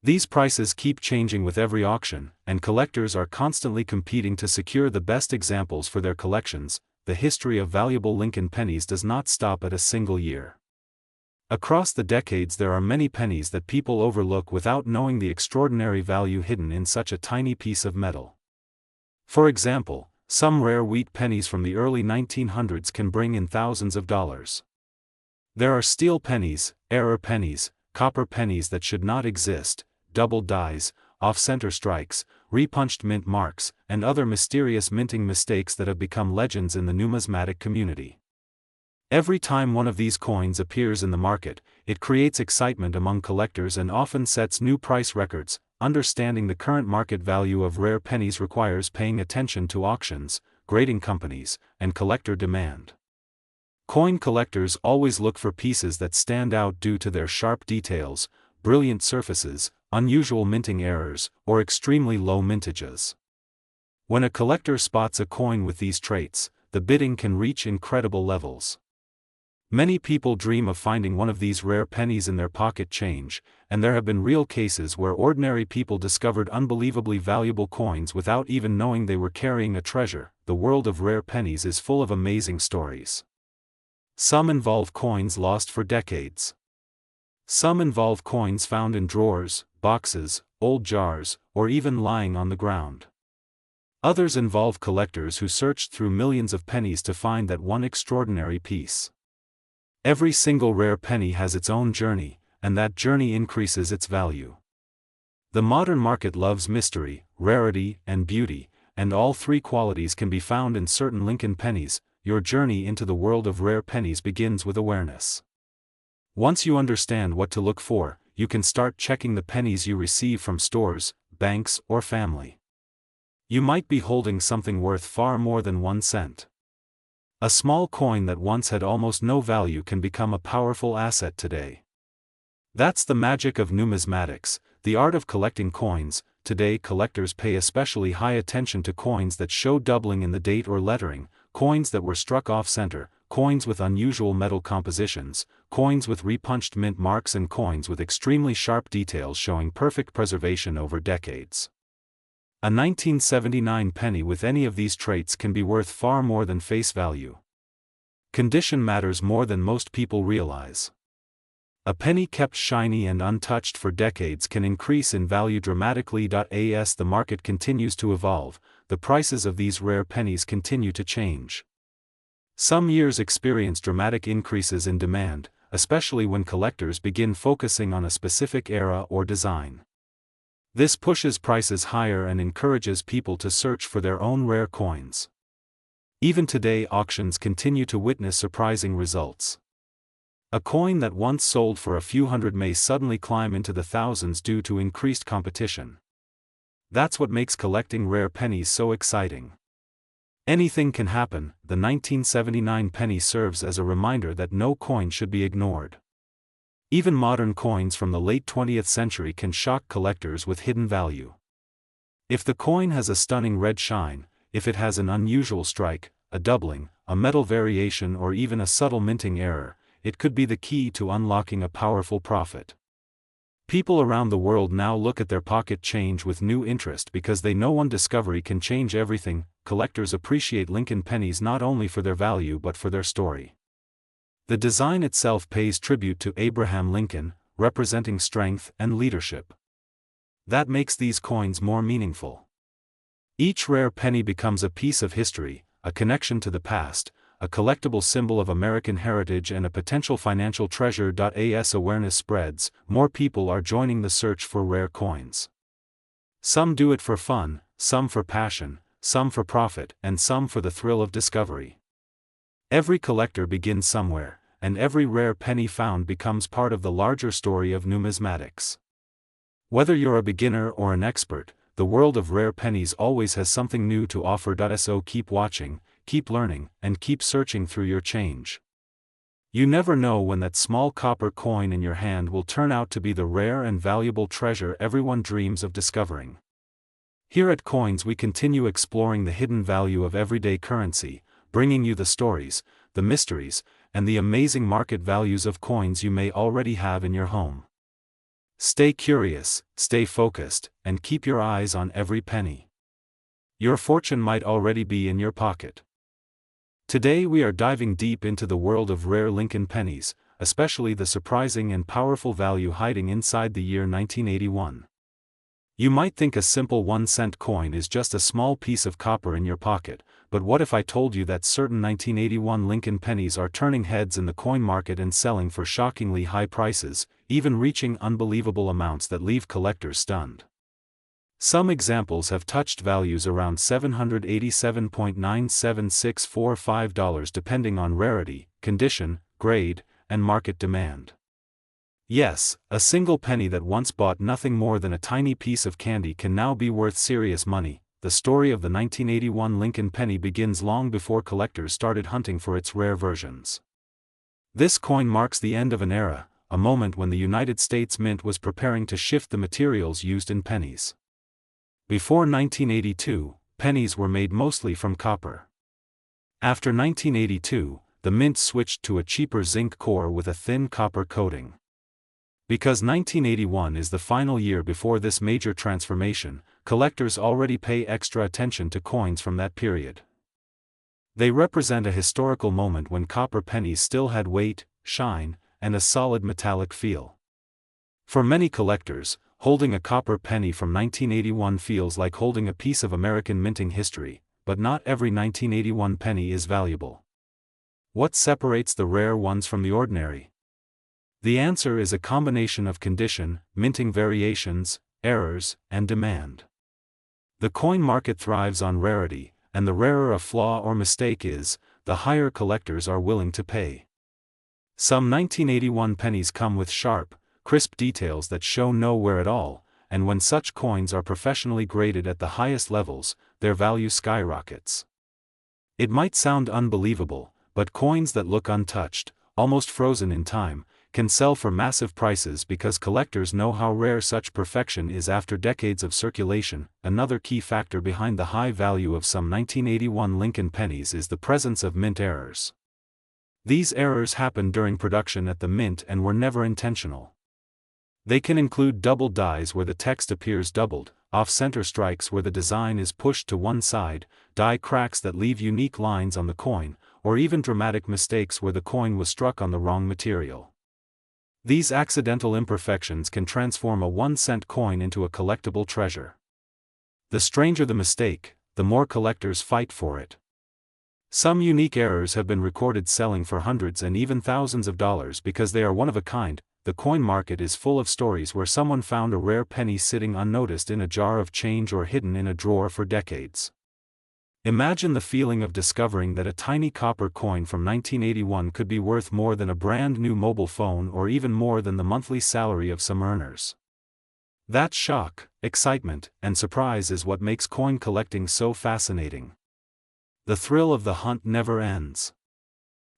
Speaker 1: These prices keep changing with every auction, and collectors are constantly competing to secure the best examples for their collections. The history of valuable Lincoln pennies does not stop at a single year. Across the decades there are many pennies that people overlook without knowing the extraordinary value hidden in such a tiny piece of metal. For example, some rare wheat pennies from the early 1900s can bring in thousands of dollars. There are steel pennies, error pennies, copper pennies that should not exist, double dies, off-center strikes, repunched mint marks, and other mysterious minting mistakes that have become legends in the numismatic community. Every time one of these coins appears in the market, it creates excitement among collectors and often sets new price records. Understanding the current market value of rare pennies requires paying attention to auctions, grading companies, and collector demand. Coin collectors always look for pieces that stand out due to their sharp details, brilliant surfaces, unusual minting errors, or extremely low mintages. When a collector spots a coin with these traits, the bidding can reach incredible levels. Many people dream of finding one of these rare pennies in their pocket change, and there have been real cases where ordinary people discovered unbelievably valuable coins without even knowing they were carrying a treasure. The world of rare pennies is full of amazing stories. Some involve coins lost for decades. Some involve coins found in drawers, boxes, old jars, or even lying on the ground. Others involve collectors who searched through millions of pennies to find that one extraordinary piece. Every single rare penny has its own journey, and that journey increases its value. The modern market loves mystery, rarity, and beauty, and all three qualities can be found in certain Lincoln pennies. Your journey into the world of rare pennies begins with awareness. Once you understand what to look for, you can start checking the pennies you receive from stores, banks, or family. You might be holding something worth far more than 1 cent. A small coin that once had almost no value can become a powerful asset today. That's the magic of numismatics, the art of collecting coins. Today collectors pay especially high attention to coins that show doubling in the date or lettering, coins that were struck off-center, coins with unusual metal compositions, coins with repunched mint marks, and coins with extremely sharp details showing perfect preservation over decades. A 1979 penny with any of these traits can be worth far more than face value. Condition matters more than most people realize. A penny kept shiny and untouched for decades can increase in value dramatically. As the market continues to evolve, the prices of these rare pennies continue to change. Some years experience dramatic increases in demand, especially when collectors begin focusing on a specific era or design. This pushes prices higher and encourages people to search for their own rare coins. Even today, auctions continue to witness surprising results. A coin that once sold for a few hundred may suddenly climb into the thousands due to increased competition. That's what makes collecting rare pennies so exciting. Anything can happen. The 1979 penny serves as a reminder that no coin should be ignored. Even modern coins from the late 20th century can shock collectors with hidden value. If the coin has a stunning red shine, if it has an unusual strike, a doubling, a metal variation, or even a subtle minting error, it could be the key to unlocking a powerful profit. People around the world now look at their pocket change with new interest because they know one discovery can change everything. Collectors appreciate Lincoln pennies not only for their value but for their story. The design itself pays tribute to Abraham Lincoln, representing strength and leadership. That makes these coins more meaningful. Each rare penny becomes a piece of history, a connection to the past, a collectible symbol of American heritage, and a potential financial treasure. As awareness spreads, more people are joining the search for rare coins. Some do it for fun, some for passion, some for profit, and some for the thrill of discovery. Every collector begins somewhere, and every rare penny found becomes part of the larger story of numismatics. Whether you're a beginner or an expert, the world of rare pennies always has something new to offer. So keep watching, keep learning, and keep searching through your change. You never know when that small copper coin in your hand will turn out to be the rare and valuable treasure everyone dreams of discovering. Here at Coins we continue exploring the hidden value of everyday currency, bringing you the stories, the mysteries, and the amazing market values of coins you may already have in your home. Stay curious, stay focused, and keep your eyes on every penny. Your fortune might already be in your pocket. Today we are diving deep into the world of rare Lincoln pennies, especially the surprising and powerful value hiding inside the year 1981. You might think a simple 1-cent coin is just a small piece of copper in your pocket, but what if I told you that certain 1981 Lincoln pennies are turning heads in the coin market and selling for shockingly high prices, even reaching unbelievable amounts that leave collectors stunned? Some examples have touched values around $787.97645 depending on rarity, condition, grade, and market demand. Yes, a single penny that once bought nothing more than a tiny piece of candy can now be worth serious money. The story of the 1981 Lincoln penny begins long before collectors started hunting for its rare versions. This coin marks the end of an era, a moment when the United States Mint was preparing to shift the materials used in pennies. Before 1982, pennies were made mostly from copper. After 1982, the mint switched to a cheaper zinc core with a thin copper coating. Because 1981 is the final year before this major transformation, collectors already pay extra attention to coins from that period. They represent a historical moment when copper pennies still had weight, shine, and a solid metallic feel. For many collectors, holding a copper penny from 1981 feels like holding a piece of American minting history, but not every 1981 penny is valuable. What separates the rare ones from the ordinary? The answer is a combination of condition, minting variations, errors, and demand. The coin market thrives on rarity, and the rarer a flaw or mistake is, the higher collectors are willing to pay. Some 1981 pennies come with sharp, crisp details that show no wear at all, and when such coins are professionally graded at the highest levels, their value skyrockets. It might sound unbelievable, but coins that look untouched, almost frozen in time, can sell for massive prices because collectors know how rare such perfection is after decades of circulation. Another key factor behind the high value of some 1981 Lincoln pennies is the presence of mint errors. These errors happened during production at the mint and were never intentional. They can include double dies where the text appears doubled, off-center strikes where the design is pushed to one side, die cracks that leave unique lines on the coin, or even dramatic mistakes where the coin was struck on the wrong material. These accidental imperfections can transform a 1-cent coin into a collectible treasure. The stranger the mistake, the more collectors fight for it. Some unique errors have been recorded selling for hundreds and even thousands of dollars because they are one of a kind. The coin market is full of stories where someone found a rare penny sitting unnoticed in a jar of change or hidden in a drawer for decades. Imagine the feeling of discovering that a tiny copper coin from 1981 could be worth more than a brand new mobile phone or even more than the monthly salary of some earners. That shock, excitement, and surprise is what makes coin collecting so fascinating. The thrill of the hunt never ends.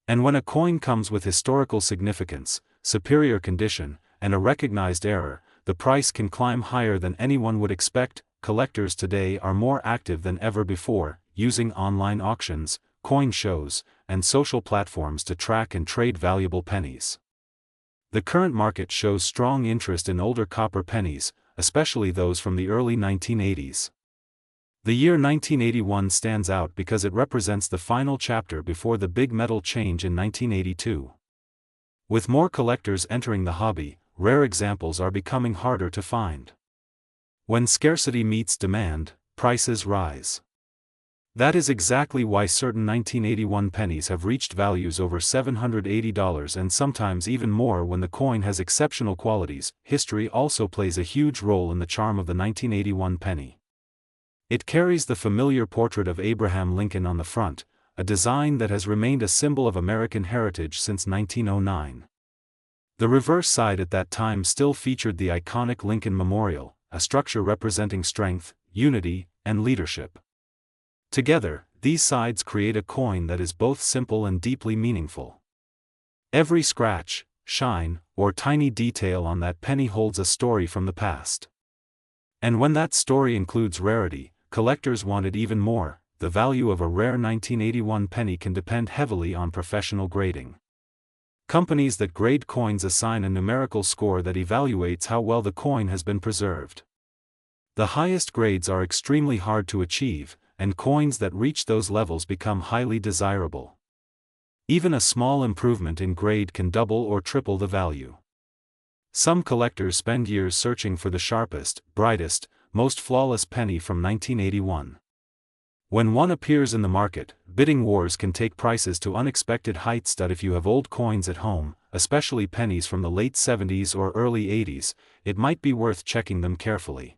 Speaker 1: And when a coin comes with historical significance, superior condition, and a recognized error, the price can climb higher than anyone would expect. Collectors today are more active than ever before, using online auctions, coin shows, and social platforms to track and trade valuable pennies. The current market shows strong interest in older copper pennies, especially those from the early 1980s. The year 1981 stands out because it represents the final chapter before the big metal change in 1982. With more collectors entering the hobby, rare examples are becoming harder to find. When scarcity meets demand, prices rise. That is exactly why certain 1981 pennies have reached values over $780 and sometimes even more when the coin has exceptional qualities. History also plays a huge role in the charm of the 1981 penny. It carries the familiar portrait of Abraham Lincoln on the front, a design that has remained a symbol of American heritage since 1909. The reverse side at that time still featured the iconic Lincoln Memorial, a structure representing strength, unity, and leadership. Together, these sides create a coin that is both simple and deeply meaningful. Every scratch, shine, or tiny detail on that penny holds a story from the past. And when that story includes rarity, collectors want it even more. The value of a rare 1981 penny can depend heavily on professional grading. Companies that grade coins assign a numerical score that evaluates how well the coin has been preserved. The highest grades are extremely hard to achieve, and coins that reach those levels become highly desirable. Even a small improvement in grade can double or triple the value. Some collectors spend years searching for the sharpest, brightest, most flawless penny from 1981. When one appears in the market, bidding wars can take prices to unexpected heights. If you have old coins at home, especially pennies from the late 70s or early 80s, it might be worth checking them carefully.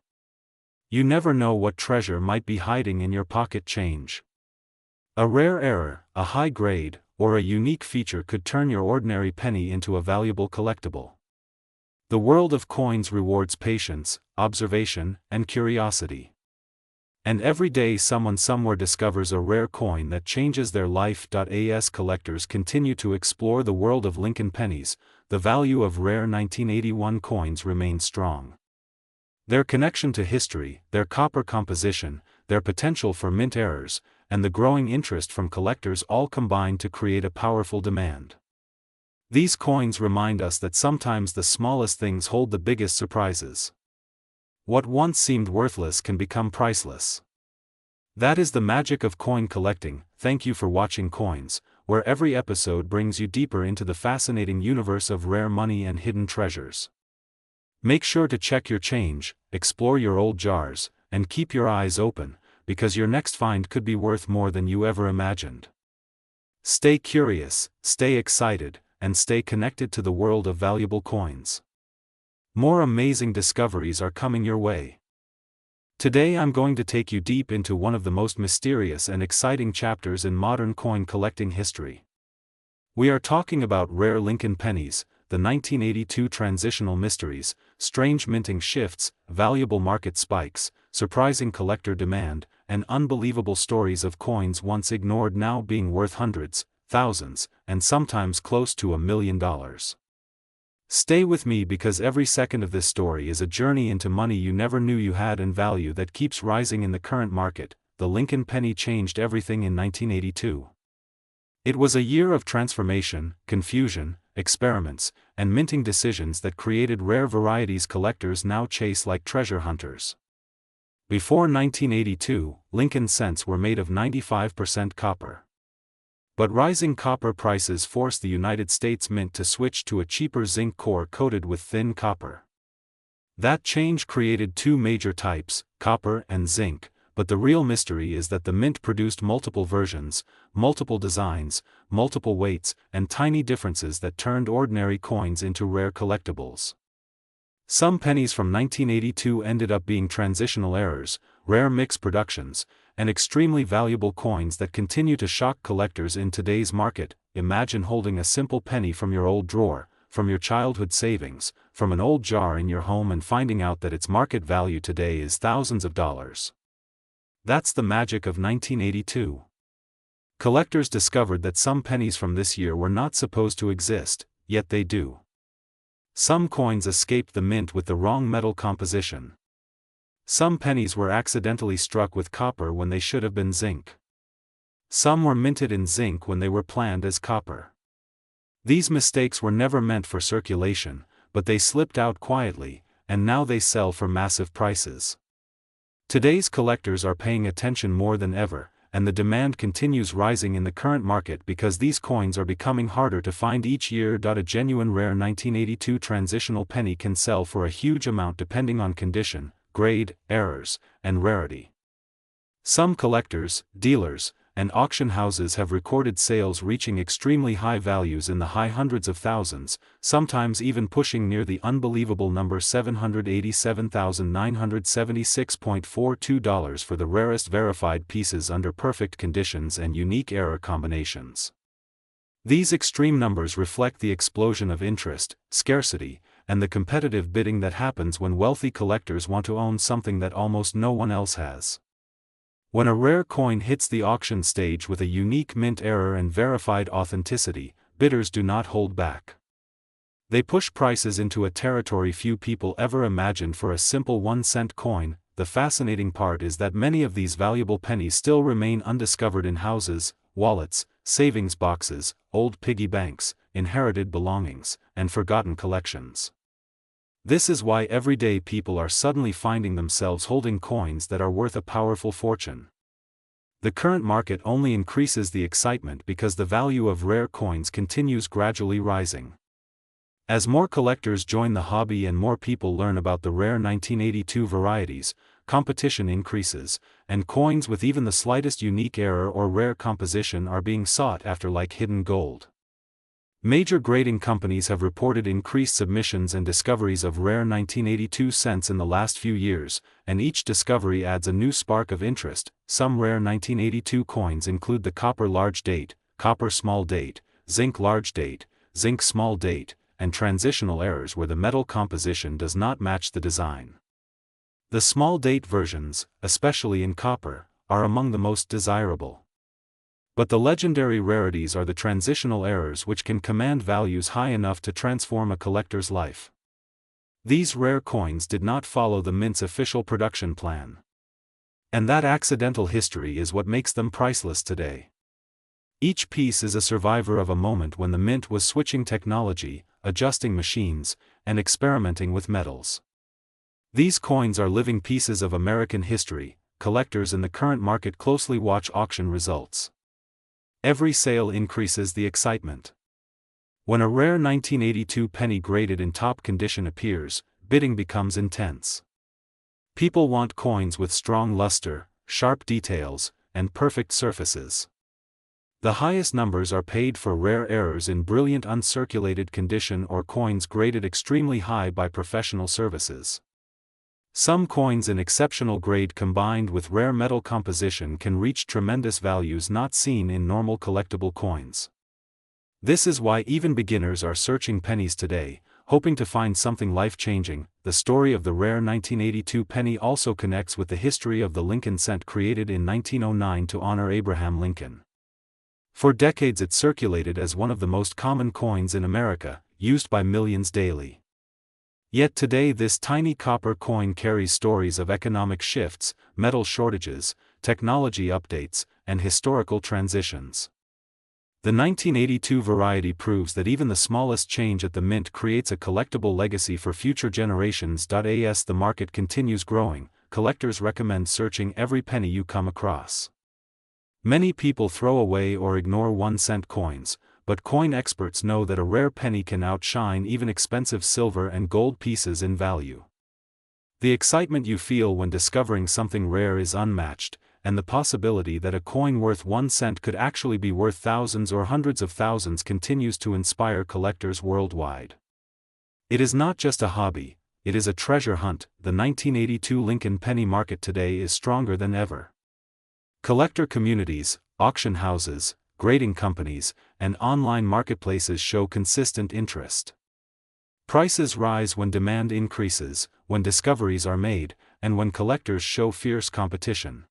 Speaker 1: You never know what treasure might be hiding in your pocket change. A rare error, a high grade, or a unique feature could turn your ordinary penny into a valuable collectible. The world of coins rewards patience, observation, and curiosity. And every day someone somewhere discovers a rare coin that changes their life. As collectors continue to explore the world of Lincoln pennies, the value of rare 1981 coins remains strong. Their connection to history, their copper composition, their potential for mint errors, and the growing interest from collectors all combine to create a powerful demand. These coins remind us that sometimes the smallest things hold the biggest surprises. What once seemed worthless can become priceless. That is the magic of coin collecting. Thank you for watching Coins, where every episode brings you deeper into the fascinating universe of rare money and hidden treasures. Make sure to check your change, explore your old jars, and keep your eyes open, because your next find could be worth more than you ever imagined. Stay curious, stay excited, and stay connected to the world of valuable coins. More amazing discoveries are coming your way. Today I'm going to take you deep into one of the most mysterious and exciting chapters in modern coin collecting history. We are talking about rare Lincoln pennies, the 1982 transitional mysteries, strange minting shifts, valuable market spikes, surprising collector demand, and unbelievable stories of coins once ignored now being worth hundreds, thousands, and sometimes close to $1 million. Stay with me because every second of this story is a journey into money you never knew you had and value that keeps rising in the current market. The Lincoln penny changed everything in 1982. It was a year of transformation, confusion, experiments, and minting decisions that created rare varieties collectors now chase like treasure hunters. Before 1982, Lincoln cents were made of 95% copper. But rising copper prices forced the United States Mint to switch to a cheaper zinc core coated with thin copper. That change created two major types, copper and zinc, but the real mystery is that the Mint produced multiple versions, multiple designs, multiple weights, and tiny differences that turned ordinary coins into rare collectibles. Some pennies from 1982 ended up being transitional errors, rare mix productions, and extremely valuable coins that continue to shock collectors in today's market. Imagine holding a simple penny from your old drawer, from your childhood savings, from an old jar in your home and finding out that its market value today is thousands of dollars. That's the magic of 1982. Collectors discovered that some pennies from this year were not supposed to exist, yet they do. Some coins escaped the mint with the wrong metal composition. Some pennies were accidentally struck with copper when they should have been zinc. Some were minted in zinc when they were planned as copper. These mistakes were never meant for circulation, but they slipped out quietly, and now they sell for massive prices. Today's collectors are paying attention more than ever, and the demand continues rising in the current market because these coins are becoming harder to find each year. A genuine rare 1982 transitional penny can sell for a huge amount depending on condition, grade, errors, and rarity. Some collectors, dealers, and auction houses have recorded sales reaching extremely high values in the high hundreds of thousands, sometimes even pushing near the unbelievable number $787,976.42 for the rarest verified pieces under perfect conditions and unique error combinations. These extreme numbers reflect the explosion of interest, scarcity, and the competitive bidding that happens when wealthy collectors want to own something that almost no one else has. When a rare coin hits the auction stage with a unique mint error and verified authenticity, bidders do not hold back. They push prices into a territory few people ever imagined for a simple 1-cent coin. The fascinating part is that many of these valuable pennies still remain undiscovered in houses, wallets, savings boxes, old piggy banks, inherited belongings, and forgotten collections. This is why everyday people are suddenly finding themselves holding coins that are worth a powerful fortune. The current market only increases the excitement because the value of rare coins continues gradually rising. As more collectors join the hobby and more people learn about the rare 1982 varieties, competition increases, and coins with even the slightest unique error or rare composition are being sought after like hidden gold. Major grading companies have reported increased submissions and discoveries of rare 1982 cents in the last few years, and each discovery adds a new spark of interest. Some rare 1982 coins include the copper large date, copper small date, zinc large date, zinc small date, and transitional errors where the metal composition does not match the design. The small date versions, especially in copper, are among the most desirable. But the legendary rarities are the transitional errors which can command values high enough to transform a collector's life. These rare coins did not follow the mint's official production plan. And that accidental history is what makes them priceless today. Each piece is a survivor of a moment when the mint was switching technology, adjusting machines, and experimenting with metals. These coins are living pieces of American history. Collectors in the current market closely watch auction results. Every sale increases the excitement. When a rare 1982 penny graded in top condition appears, bidding becomes intense. People want coins with strong luster, sharp details, and perfect surfaces. The highest numbers are paid for rare errors in brilliant uncirculated condition or coins graded extremely high by professional services. Some coins in exceptional grade combined with rare metal composition can reach tremendous values not seen in normal collectible coins. This is why even beginners are searching pennies today, hoping to find something life-changing. The story of the rare 1982 penny also connects with the history of the Lincoln cent created in 1909 to honor Abraham Lincoln. For decades it circulated as one of the most common coins in America, used by millions daily. Yet today this tiny copper coin carries stories of economic shifts, metal shortages, technology updates, and historical transitions. The 1982 variety proves that even the smallest change at the mint creates a collectible legacy for future generations. As the market continues growing, collectors recommend searching every penny you come across. Many people throw away or ignore 1-cent coins, but coin experts know that a rare penny can outshine even expensive silver and gold pieces in value. The excitement you feel when discovering something rare is unmatched, and the possibility that a coin worth 1 cent could actually be worth thousands or hundreds of thousands continues to inspire collectors worldwide. It is not just a hobby, it is a treasure hunt. The 1982 Lincoln penny market today is stronger than ever. Collector communities, auction houses, grading companies, and online marketplaces show consistent interest. Prices rise when demand increases, when discoveries are made, and when collectors show fierce competition.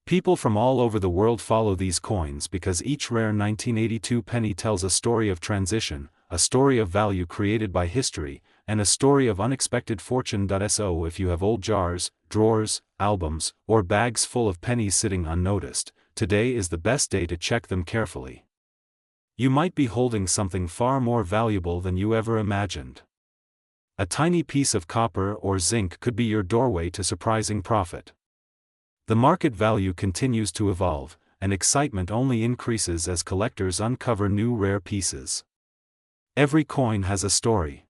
Speaker 1: People from all over the world follow these coins because each rare 1982 penny tells a story of transition, a story of value created by history, and a story of unexpected fortune. So if you have old jars, drawers, albums, or bags full of pennies sitting unnoticed, today is the best day to check them carefully. You might be holding something far more valuable than you ever imagined. A tiny piece of copper or zinc could be your doorway to surprising profit. The market value continues to evolve, and excitement only increases as collectors uncover new rare pieces. Every coin has a story.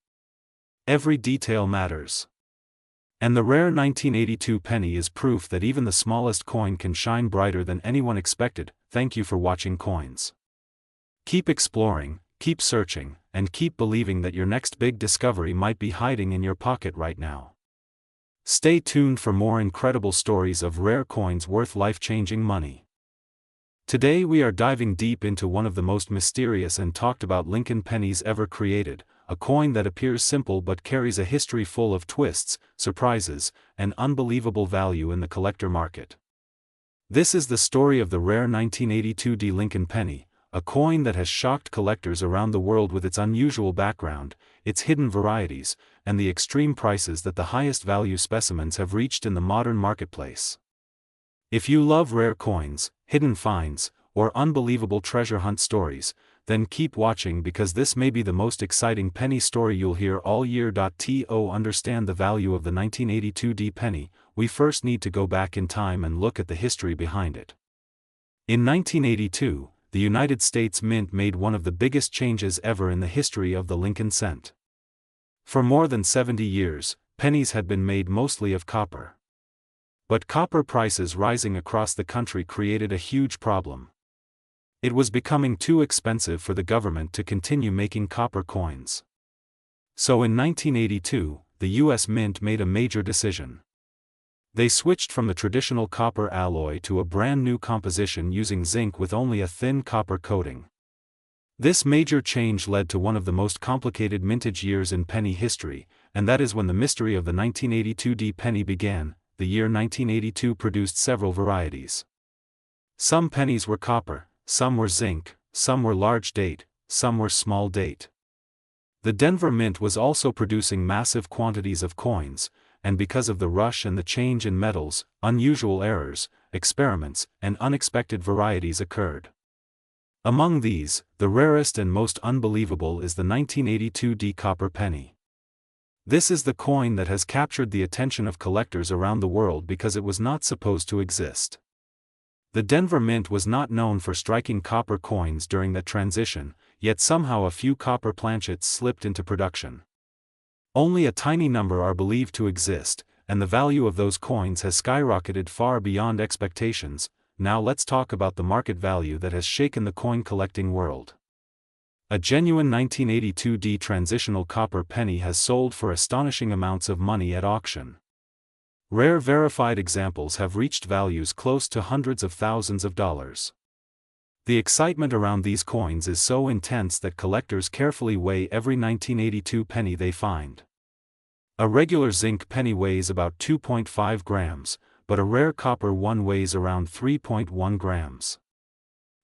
Speaker 1: Every detail matters. And the rare 1982 penny is proof that even the smallest coin can shine brighter than anyone expected. Thank you for watching Coins. Keep exploring, keep searching, and keep believing that your next big discovery might be hiding in your pocket right now. Stay tuned for more incredible stories of rare coins worth life-changing money. Today we are diving deep into one of the most mysterious and talked about Lincoln pennies ever created, a coin that appears simple but carries a history full of twists, surprises, and unbelievable value in the collector market. This is the story of the rare 1982 Lincoln penny, a coin that has shocked collectors around the world with its unusual background, its hidden varieties, and the extreme prices that the highest value specimens have reached in the modern marketplace. If you love rare coins, hidden finds, or unbelievable treasure hunt stories, then keep watching because this may be the most exciting penny story you'll hear all year. To understand the value of the 1982 penny, we first need to go back in time and look at the history behind it. In 1982, the United States Mint made one of the biggest changes ever in the history of the Lincoln cent. For more than 70 years, pennies had been made mostly of copper. But copper prices rising across the country created a huge problem. It was becoming too expensive for the government to continue making copper coins. So in 1982, the U.S. Mint made a major decision. They switched from the traditional copper alloy to a brand new composition using zinc with only a thin copper coating. This major change led to one of the most complicated mintage years in penny history, and that is when the mystery of the 1982 penny began. The year 1982 produced several varieties. Some pennies were copper, some were zinc, some were large date, some were small date. The Denver Mint was also producing massive quantities of coins, and because of the rush and the change in metals, unusual errors, experiments, and unexpected varieties occurred. Among these, the rarest and most unbelievable is the 1982 copper penny. This is the coin that has captured the attention of collectors around the world because it was not supposed to exist. The Denver Mint was not known for striking copper coins during that transition, yet somehow a few copper planchets slipped into production. Only a tiny number are believed to exist, and the value of those coins has skyrocketed far beyond expectations. Now let's talk about the market value that has shaken the coin collecting world. A genuine 1982D transitional copper penny has sold for astonishing amounts of money at auction. Rare verified examples have reached values close to hundreds of thousands of dollars. The excitement around these coins is so intense that collectors carefully weigh every 1982 penny they find. A regular zinc penny weighs about 2.5 grams, but a rare copper one weighs around 3.1 grams.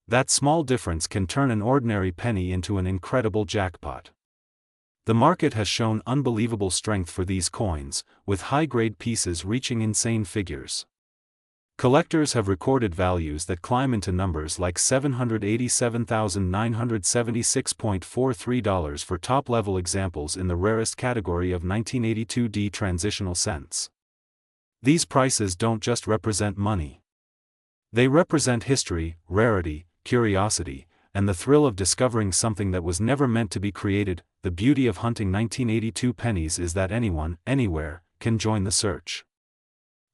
Speaker 1: That small difference can turn an ordinary penny into an incredible jackpot. The market has shown unbelievable strength for these coins, with high-grade pieces reaching insane figures. Collectors have recorded values that climb into numbers like $787,976.43 for top-level examples in the rarest category of 1982D transitional cents. These prices don't just represent money. They represent history, rarity, curiosity, and the thrill of discovering something that was never meant to be created. The beauty of hunting 1982 pennies is that anyone, anywhere, can join the search.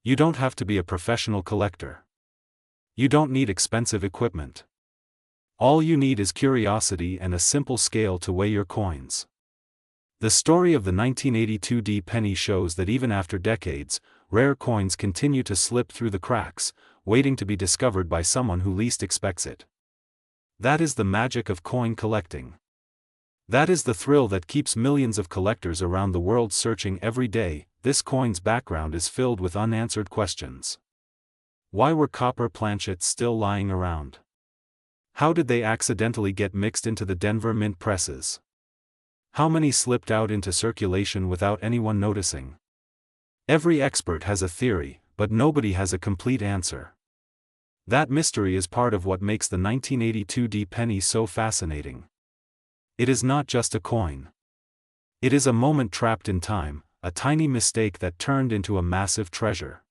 Speaker 1: You don't have to be a professional collector. You don't need expensive equipment. All you need is curiosity and a simple scale to weigh your coins. The story of the 1982D penny shows that even after decades, rare coins continue to slip through the cracks, waiting to be discovered by someone who least expects it. That is the magic of coin collecting. That is the thrill that keeps millions of collectors around the world searching every day. This coin's background is filled with unanswered questions. Why were copper planchets still lying around? How did they accidentally get mixed into the Denver Mint presses? How many slipped out into circulation without anyone noticing? Every expert has a theory, but nobody has a complete answer. That mystery is part of what makes the 1982D penny so fascinating. It is not just a coin. It is a moment trapped in time, a tiny mistake that turned into a massive treasure.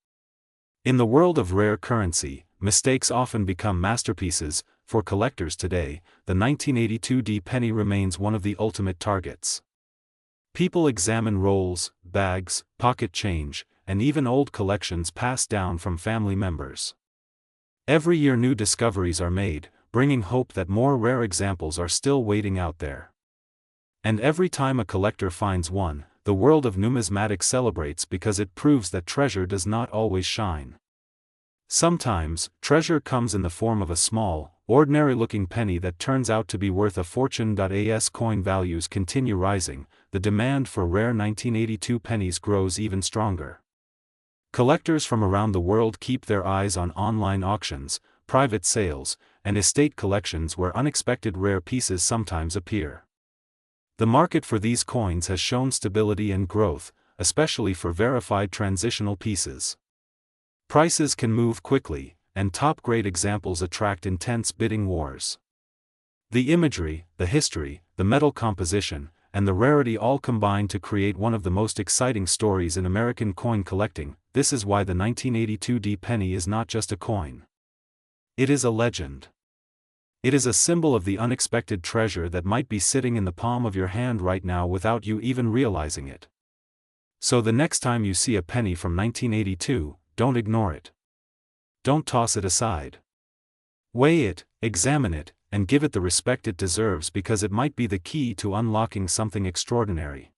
Speaker 1: In the world of rare currency, mistakes often become masterpieces. For collectors today, the 1982D penny remains one of the ultimate targets. People examine rolls, bags, pocket change, and even old collections passed down from family members. Every year new discoveries are made, bringing hope that more rare examples are still waiting out there. And every time a collector finds one, the world of numismatics celebrates because it proves that treasure does not always shine. Sometimes, treasure comes in the form of a small, ordinary-looking penny that turns out to be worth a fortune. As coin values continue rising, the demand for rare 1982 pennies grows even stronger. Collectors from around the world keep their eyes on online auctions, private sales, and estate collections where unexpected rare pieces sometimes appear. The market for these coins has shown stability and growth, especially for verified transitional pieces. Prices can move quickly, and top-grade examples attract intense bidding wars. The imagery, the history, the metal composition, and the rarity all combine to create one of the most exciting stories in American coin collecting. This is why the 1982D penny is not just a coin. It is a legend. It is a symbol of the unexpected treasure that might be sitting in the palm of your hand right now without you even realizing it. So the next time you see a penny from 1982, don't ignore it. Don't toss it aside. Weigh it, examine it, and give it the respect it deserves, because it might be the key to unlocking something extraordinary.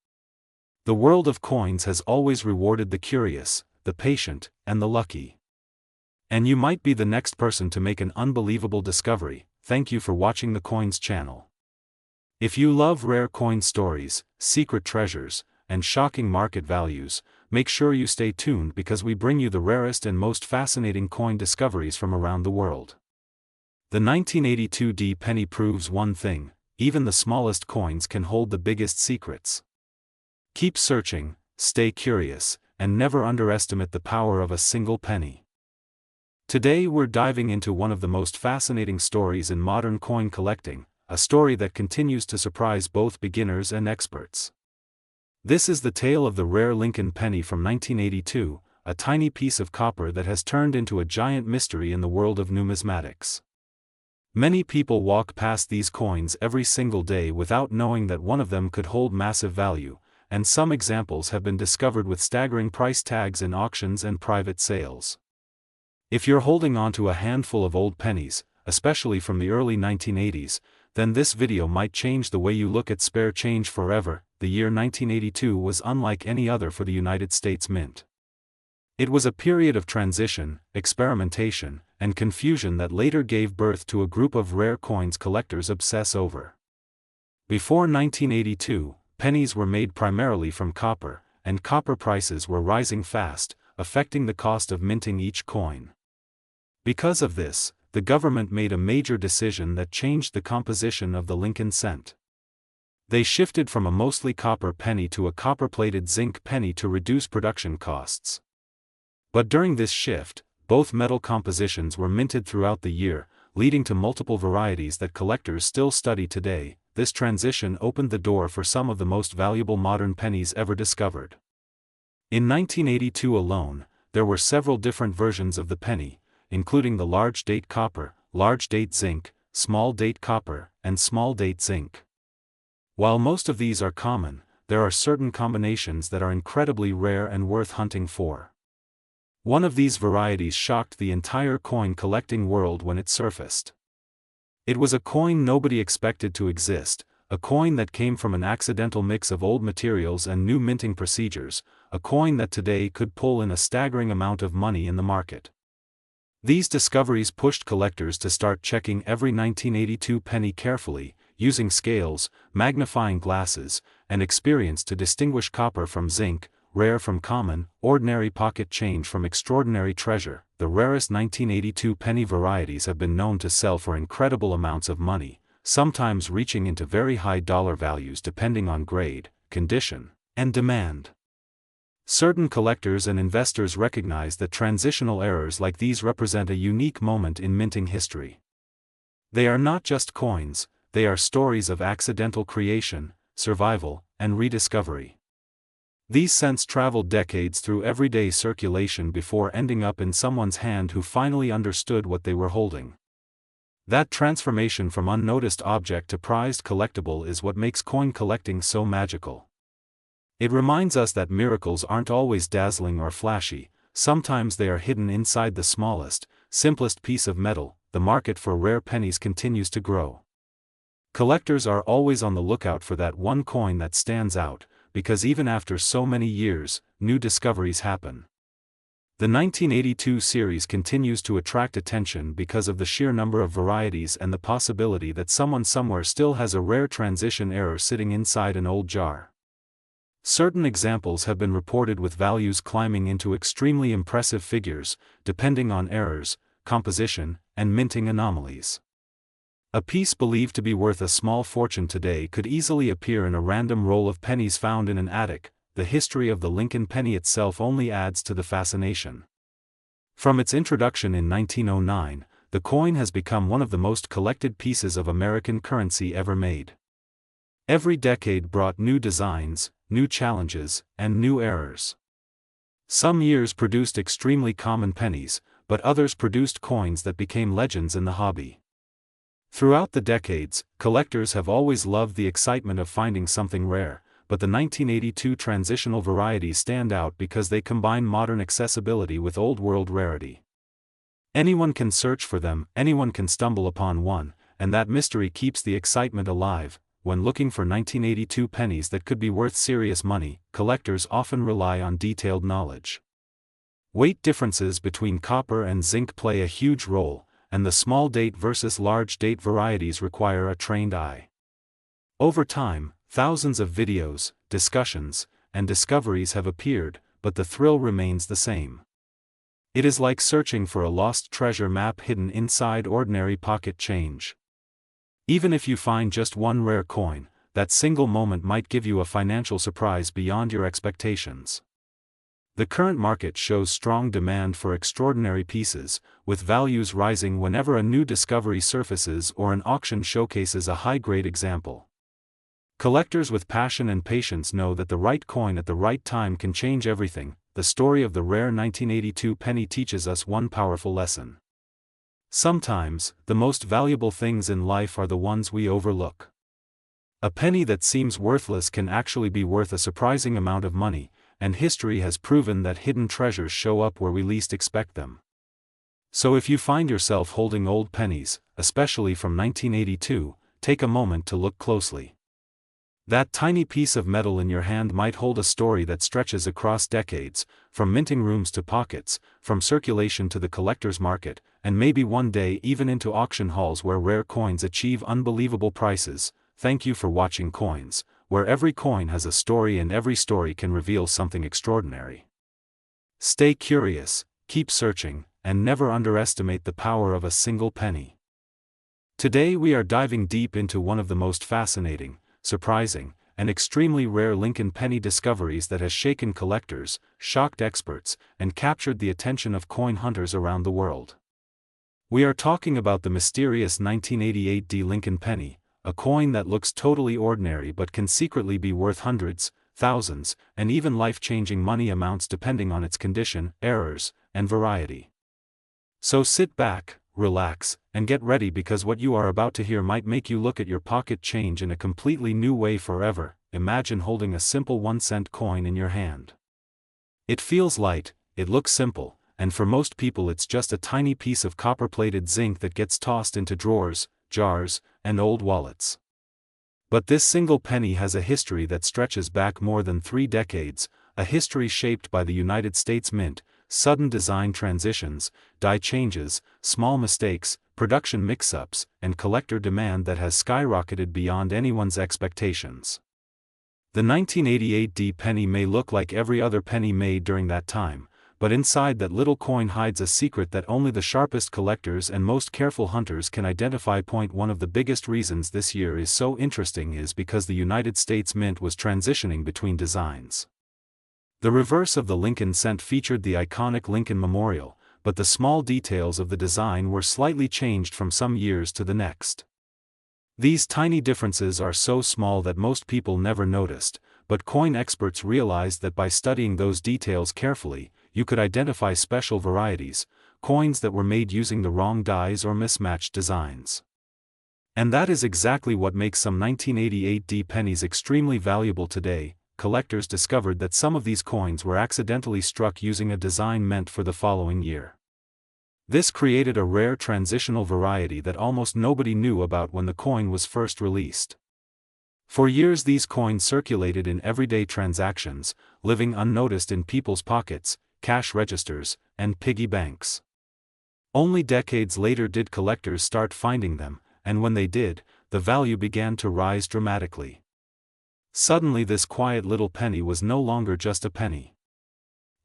Speaker 1: The world of coins has always rewarded the curious, the patient, and the lucky. And you might be the next person to make an unbelievable discovery. Thank you for watching the Coins channel. If you love rare coin stories, secret treasures, and shocking market values, make sure you stay tuned because we bring you the rarest and most fascinating coin discoveries from around the world. The 1982D penny proves one thing: even the smallest coins can hold the biggest secrets. Keep searching, stay curious, and never underestimate the power of a single penny. Today we're diving into one of the most fascinating stories in modern coin collecting, a story that continues to surprise both beginners and experts. This is the tale of the rare Lincoln penny from 1982, a tiny piece of copper that has turned into a giant mystery in the world of numismatics. Many people walk past these coins every single day without knowing that one of them could hold massive value, and some examples have been discovered with staggering price tags in auctions and private sales. If you're holding on to a handful of old pennies, especially from the early 1980s, then this video might change the way you look at spare change forever. The year 1982 was unlike any other for the United States Mint. It was a period of transition, experimentation, and confusion that later gave birth to a group of rare coins collectors obsess over. Before 1982, pennies were made primarily from copper, and copper prices were rising fast, affecting the cost of minting each coin. Because of this, the government made a major decision that changed the composition of the Lincoln cent. They shifted from a mostly copper penny to a copper-plated zinc penny to reduce production costs. But during this shift, both metal compositions were minted throughout the year, leading to multiple varieties that collectors still study today. This transition opened the door for some of the most valuable modern pennies ever discovered. In 1982 alone, there were several different versions of the penny, including the large date copper, large date zinc, small date copper, and small date zinc. While most of these are common, there are certain combinations that are incredibly rare and worth hunting for. One of these varieties shocked the entire coin collecting world when it surfaced. It was a coin nobody expected to exist, a coin that came from an accidental mix of old materials and new minting procedures, a coin that today could pull in a staggering amount of money in the market. These discoveries pushed collectors to start checking every 1982 penny carefully, using scales, magnifying glasses, and experience to distinguish copper from zinc, rare from common, ordinary pocket change from extraordinary treasure. The rarest 1982 penny varieties have been known to sell for incredible amounts of money, sometimes reaching into very high dollar values depending on grade, condition, and demand. Certain collectors and investors recognize that transitional errors like these represent a unique moment in minting history. They are not just coins, they are stories of accidental creation, survival, and rediscovery. These cents traveled decades through everyday circulation before ending up in someone's hand who finally understood what they were holding. That transformation from unnoticed object to prized collectible is what makes coin collecting so magical. It reminds us that miracles aren't always dazzling or flashy, sometimes they are hidden inside the smallest, simplest piece of metal. The market for rare pennies continues to grow. Collectors are always on the lookout for that one coin that stands out, because even after so many years, new discoveries happen. The 1982 series continues to attract attention because of the sheer number of varieties and the possibility that someone somewhere still has a rare transition error sitting inside an old jar. Certain examples have been reported with values climbing into extremely impressive figures, depending on errors, composition, and minting anomalies. A piece believed to be worth a small fortune today could easily appear in a random roll of pennies found in an attic. The history of the Lincoln penny itself only adds to the fascination. From its introduction in 1909, the coin has become one of the most collected pieces of American currency ever made. Every decade brought new designs, new challenges, and new errors. Some years produced extremely common pennies, but others produced coins that became legends in the hobby. Throughout the decades, collectors have always loved the excitement of finding something rare, but the 1982 transitional varieties stand out because they combine modern accessibility with old-world rarity. Anyone can search for them, anyone can stumble upon one, and that mystery keeps the excitement alive. When looking for 1982 pennies that could be worth serious money, collectors often rely on detailed knowledge. Weight differences between copper and zinc play a huge role, and the small date versus large date varieties require a trained eye. Over time, thousands of videos, discussions, and discoveries have appeared, but the thrill remains the same. It is like searching for a lost treasure map hidden inside ordinary pocket change. Even if you find just one rare coin, that single moment might give you a financial surprise beyond your expectations. The current market shows strong demand for extraordinary pieces, with values rising whenever a new discovery surfaces or an auction showcases a high-grade example. Collectors with passion and patience know that the right coin at the right time can change everything. The story of the rare 1982 penny teaches us one powerful lesson. Sometimes, the most valuable things in life are the ones we overlook. A penny that seems worthless can actually be worth a surprising amount of money, and history has proven that hidden treasures show up where we least expect them. So if you find yourself holding old pennies, especially from 1982, take a moment to look closely. That tiny piece of metal in your hand might hold a story that stretches across decades, from minting rooms to pockets, from circulation to the collector's market, and maybe one day even into auction halls where rare coins achieve unbelievable prices. Thank you for watching Coins, where every coin has a story and every story can reveal something extraordinary. Stay curious, keep searching, and never underestimate the power of a single penny. Today we are diving deep into one of the most fascinating, surprising, and extremely rare Lincoln penny discoveries that has shaken collectors, shocked experts, and captured the attention of coin hunters around the world. We are talking about the mysterious 1988 D Lincoln penny, a coin that looks totally ordinary but can secretly be worth hundreds, thousands, and even life-changing money amounts depending on its condition, errors, and variety. So sit back, relax, and get ready because what you are about to hear might make you look at your pocket change in a completely new way forever. Imagine holding a simple 1-cent coin in your hand. It feels light, it looks simple, and for most people it's just a tiny piece of copper-plated zinc that gets tossed into drawers, jars, and old wallets. But this single penny has a history that stretches back more than 3 decades, a history shaped by the United States Mint, sudden design transitions, die changes, small mistakes, production mix-ups, and collector demand that has skyrocketed beyond anyone's expectations. The 1988 D penny may look like every other penny made during that time, but inside that little coin hides a secret that only the sharpest collectors and most careful hunters can identify. One of the biggest reasons this year is so interesting is because the United States Mint was transitioning between designs. The reverse of the Lincoln cent featured the iconic Lincoln Memorial, but the small details of the design were slightly changed from some years to the next. These tiny differences are so small that most people never noticed, but coin experts realized that by studying those details carefully, you could identify special varieties, coins that were made using the wrong dies or mismatched designs. And that is exactly what makes some 1988 D pennies extremely valuable today. Collectors discovered that some of these coins were accidentally struck using a design meant for the following year. This created a rare transitional variety that almost nobody knew about when the coin was first released. For years these coins circulated in everyday transactions, living unnoticed in people's pockets, cash registers, and piggy banks. Only decades later did collectors start finding them, and when they did, the value began to rise dramatically. Suddenly this quiet little penny was no longer just a penny.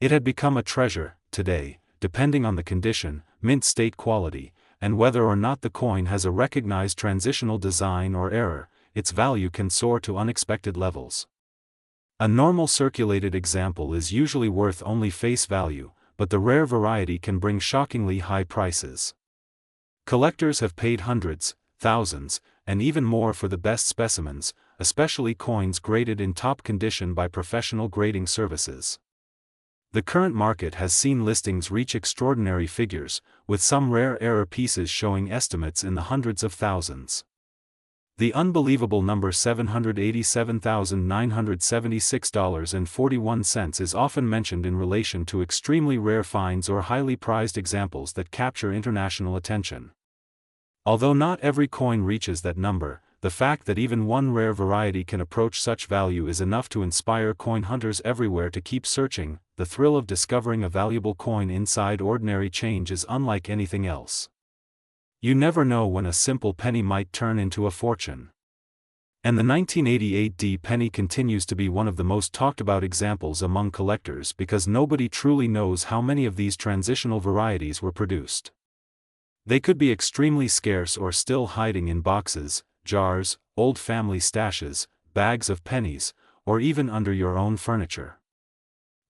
Speaker 1: It had become a treasure. Today, depending on the condition, mint state quality, and whether or not the coin has a recognized transitional design or error, its value can soar to unexpected levels. A normal circulated example is usually worth only face value, but the rare variety can bring shockingly high prices. Collectors have paid hundreds, thousands, and even more for the best specimens, especially coins graded in top condition by professional grading services. The current market has seen listings reach extraordinary figures, with some rare error pieces showing estimates in the hundreds of thousands. The unbelievable number $787,976.41 is often mentioned in relation to extremely rare finds or highly prized examples that capture international attention. Although not every coin reaches that number, the fact that even one rare variety can approach such value is enough to inspire coin hunters everywhere to keep searching. The thrill of discovering a valuable coin inside ordinary change is unlike anything else. You never know when a simple penny might turn into a fortune. And the 1988 D penny continues to be one of the most talked about examples among collectors because nobody truly knows how many of these transitional varieties were produced. They could be extremely scarce or still hiding in boxes, jars, old family stashes, bags of pennies, or even under your own furniture.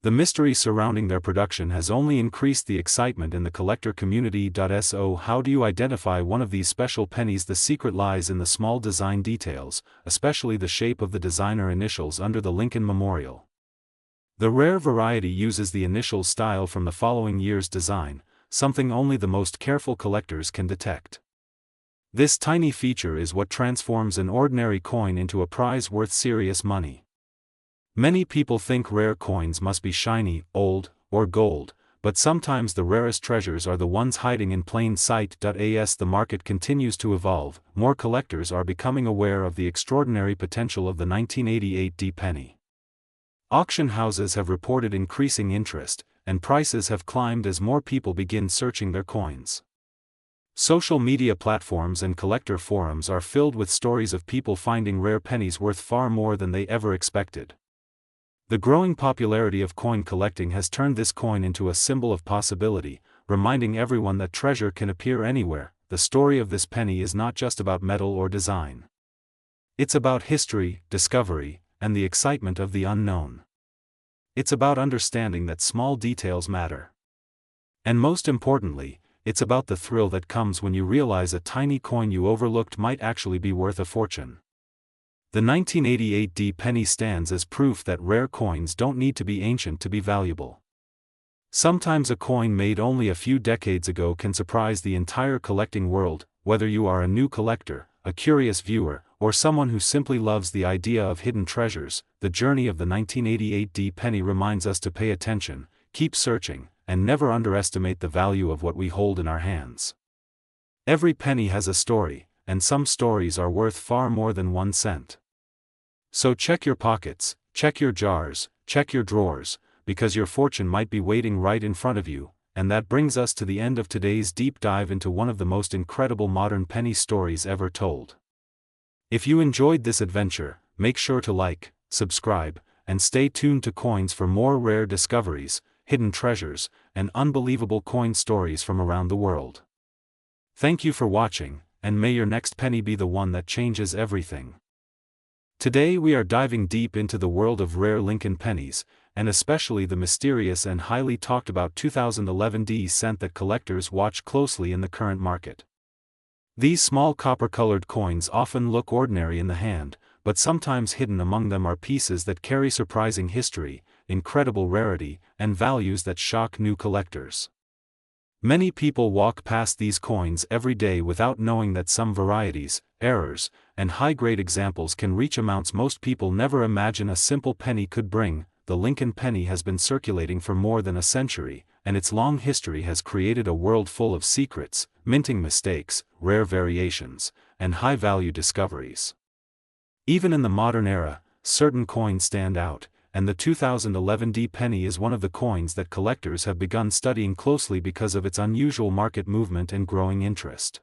Speaker 1: The mystery surrounding their production has only increased the excitement in the collector community. So how do you identify one of these special pennies? The secret lies in the small design details, especially the shape of the designer initials under the Lincoln Memorial. The rare variety uses the initial style from the following year's design, something only the most careful collectors can detect. This tiny feature is what transforms an ordinary coin into a prize worth serious money. Many people think rare coins must be shiny, old, or gold, but sometimes the rarest treasures are the ones hiding in plain sight. As the market continues to evolve, more collectors are becoming aware of the extraordinary potential of the 1988 penny. Auction houses have reported increasing interest, and prices have climbed as more people begin searching their coins. Social media platforms and collector forums are filled with stories of people finding rare pennies worth far more than they ever expected. The growing popularity of coin collecting has turned this coin into a symbol of possibility, reminding everyone that treasure can appear anywhere. The story of this penny is not just about metal or design. It's about history, discovery, and the excitement of the unknown. It's about understanding that small details matter. And most importantly, it's about the thrill that comes when you realize a tiny coin you overlooked might actually be worth a fortune. The 1988 penny stands as proof that rare coins don't need to be ancient to be valuable. Sometimes a coin made only a few decades ago can surprise the entire collecting world. Whether you are a new collector, a curious viewer, or someone who simply loves the idea of hidden treasures, the journey of the 1988 penny reminds us to pay attention, keep searching, and never underestimate the value of what we hold in our hands. Every penny has a story, and some stories are worth far more than 1 cent. So check your pockets, check your jars, check your drawers, because your fortune might be waiting right in front of you. And that brings us to the end of today's deep dive into one of the most incredible modern penny stories ever told. If you enjoyed this adventure, make sure to like, subscribe, and stay tuned to Coins for more rare discoveries, hidden treasures, and unbelievable coin stories from around the world. Thank you for watching, and may your next penny be the one that changes everything. Today we are diving deep into the world of rare Lincoln pennies, and especially the mysterious and highly talked about 2011 cent that collectors watch closely in the current market. These small copper-colored coins often look ordinary in the hand, but sometimes hidden among them are pieces that carry surprising history, incredible rarity, and values that shock new collectors. Many people walk past these coins every day without knowing that some varieties, errors, and high-grade examples can reach amounts most people never imagine a simple penny could bring. The Lincoln penny has been circulating for more than a century, and its long history has created a world full of secrets, minting mistakes, rare variations, and high-value discoveries. Even in the modern era, certain coins stand out, and the 2011 penny is one of the coins that collectors have begun studying closely because of its unusual market movement and growing interest.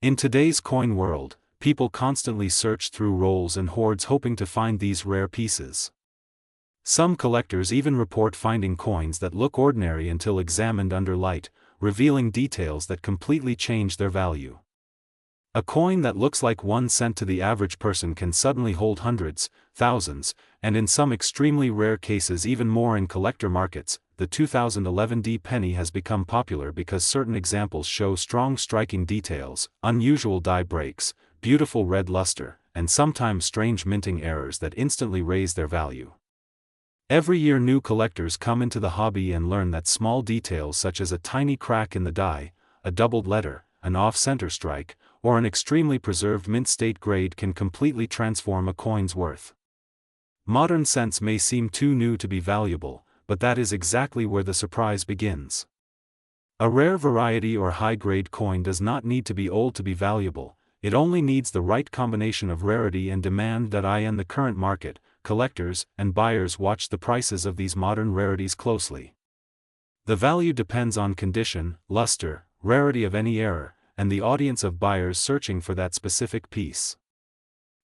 Speaker 1: In today's coin world, people constantly search through rolls and hoards hoping to find these rare pieces. Some collectors even report finding coins that look ordinary until examined under light, revealing details that completely change their value. A coin that looks like 1 cent to the average person can suddenly hold hundreds, thousands, and in some extremely rare cases even more in collector markets. The 2011 penny has become popular because certain examples show strong striking details, unusual die breaks, beautiful red luster, and sometimes strange minting errors that instantly raise their value. Every year new collectors come into the hobby and learn that small details such as a tiny crack in the die, a doubled letter, an off-center strike, or an extremely preserved mint-state grade can completely transform a coin's worth. Modern cents may seem too new to be valuable, but that is exactly where the surprise begins. A rare variety or high-grade coin does not need to be old to be valuable, it only needs the right combination of rarity and demand. In the current market, collectors and buyers watch the prices of these modern rarities closely. The value depends on condition, luster, rarity of any error, and the audience of buyers searching for that specific piece.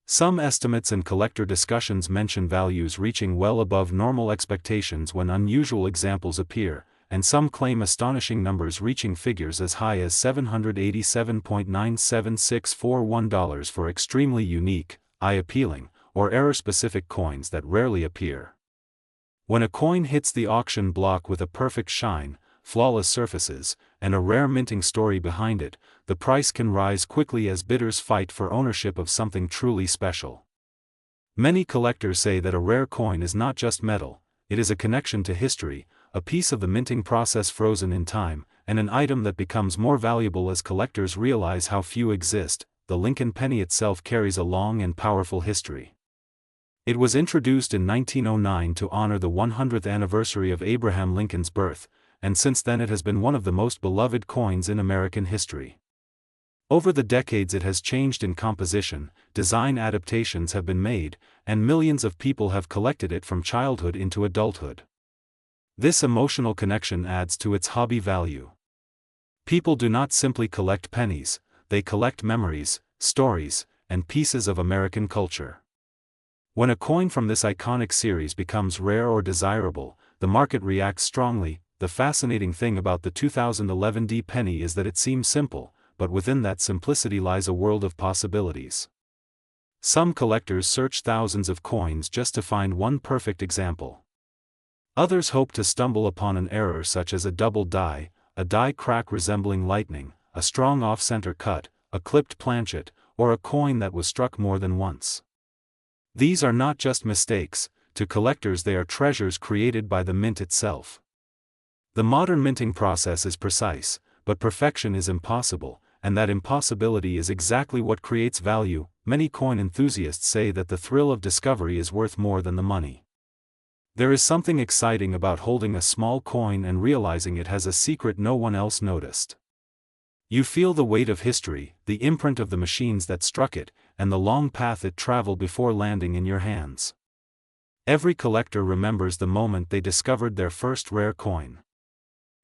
Speaker 1: Some estimates and collector discussions mention values reaching well above normal expectations when unusual examples appear, and some claim astonishing numbers reaching figures as high as $787.97641 for extremely unique, eye-appealing, or error-specific coins that rarely appear. When a coin hits the auction block with a perfect shine, flawless surfaces, and a rare minting story behind it, the price can rise quickly as bidders fight for ownership of something truly special. Many collectors say that a rare coin is not just metal, it is a connection to history, a piece of the minting process frozen in time, and an item that becomes more valuable as collectors realize how few exist. The Lincoln penny itself carries a long and powerful history. It was introduced in 1909 to honor the 100th anniversary of Abraham Lincoln's birth, and since then it has been one of the most beloved coins in American history. Over the decades it has changed in composition, design adaptations have been made, and millions of people have collected it from childhood into adulthood. This emotional connection adds to its hobby value. People do not simply collect pennies, they collect memories, stories, and pieces of American culture. When a coin from this iconic series becomes rare or desirable, the market reacts strongly. The fascinating thing about the 2011 penny is that it seems simple, but within that simplicity lies a world of possibilities. Some collectors search thousands of coins just to find one perfect example. Others hope to stumble upon an error such as a double die, a die crack resembling lightning, a strong off-center cut, a clipped planchet, or a coin that was struck more than once. These are not just mistakes, to collectors they are treasures created by the mint itself. The modern minting process is precise, but perfection is impossible, and that impossibility is exactly what creates value. Many coin enthusiasts say that the thrill of discovery is worth more than the money. There is something exciting about holding a small coin and realizing it has a secret no one else noticed. You feel the weight of history, the imprint of the machines that struck it, and the long path it traveled before landing in your hands. Every collector remembers the moment they discovered their first rare coin.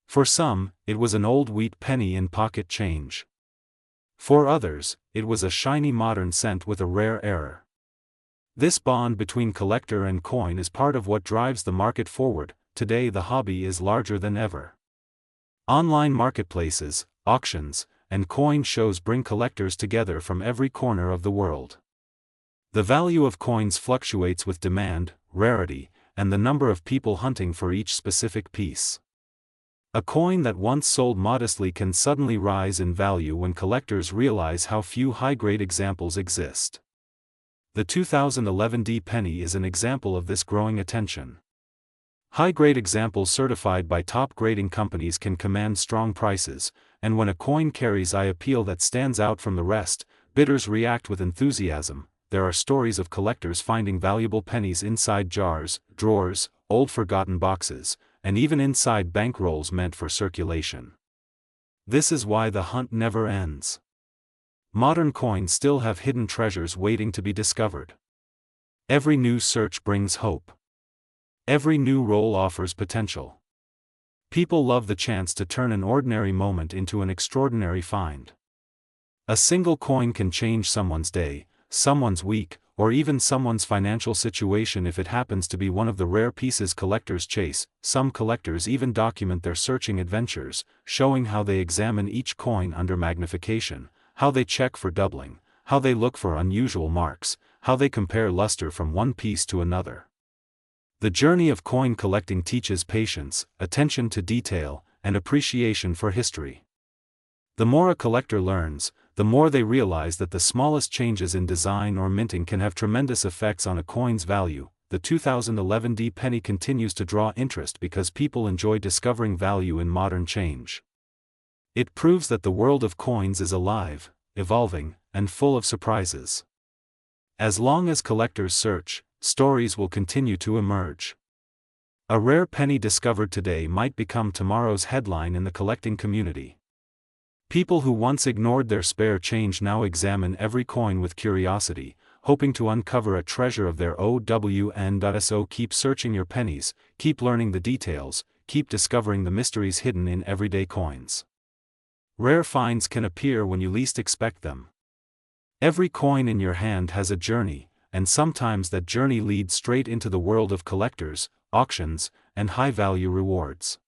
Speaker 1: For some, it was an old wheat penny in pocket change. For others, it was a shiny modern cent with a rare error. This bond between collector and coin is part of what drives the market forward. Today the hobby is larger than ever. Online marketplaces, auctions, and coin shows bring collectors together from every corner of the world. The value of coins fluctuates with demand, rarity, and the number of people hunting for each specific piece. A coin that once sold modestly can suddenly rise in value when collectors realize how few high-grade examples exist. The 2011 penny is an example of this growing attention. High-grade examples certified by top grading companies can command strong prices, and when a coin carries eye appeal that stands out from the rest, bidders react with enthusiasm. There are stories of collectors finding valuable pennies inside jars, drawers, old forgotten boxes, and even inside bankrolls meant for circulation. This is why the hunt never ends. Modern coins still have hidden treasures waiting to be discovered. Every new search brings hope. Every new roll offers potential. People love the chance to turn an ordinary moment into an extraordinary find. A single coin can change someone's day, someone's week, or even someone's financial situation if it happens to be one of the rare pieces collectors chase. Some collectors even document their searching adventures, showing how they examine each coin under magnification, how they check for doubling, how they look for unusual marks, how they compare luster from one piece to another. The journey of coin collecting teaches patience, attention to detail, and appreciation for history. The more a collector learns, the more they realize that the smallest changes in design or minting can have tremendous effects on a coin's value. The 2011 penny continues to draw interest because people enjoy discovering value in modern change. It proves that the world of coins is alive, evolving, and full of surprises. As long as collectors search, stories will continue to emerge. A rare penny discovered today might become tomorrow's headline in the collecting community. People who once ignored their spare change now examine every coin with curiosity, hoping to uncover a treasure of their own. So keep searching your pennies, keep learning the details, keep discovering the mysteries hidden in everyday coins. Rare finds can appear when you least expect them. Every coin in your hand has a journey, and sometimes that journey leads straight into the world of collectors, auctions, and high-value rewards.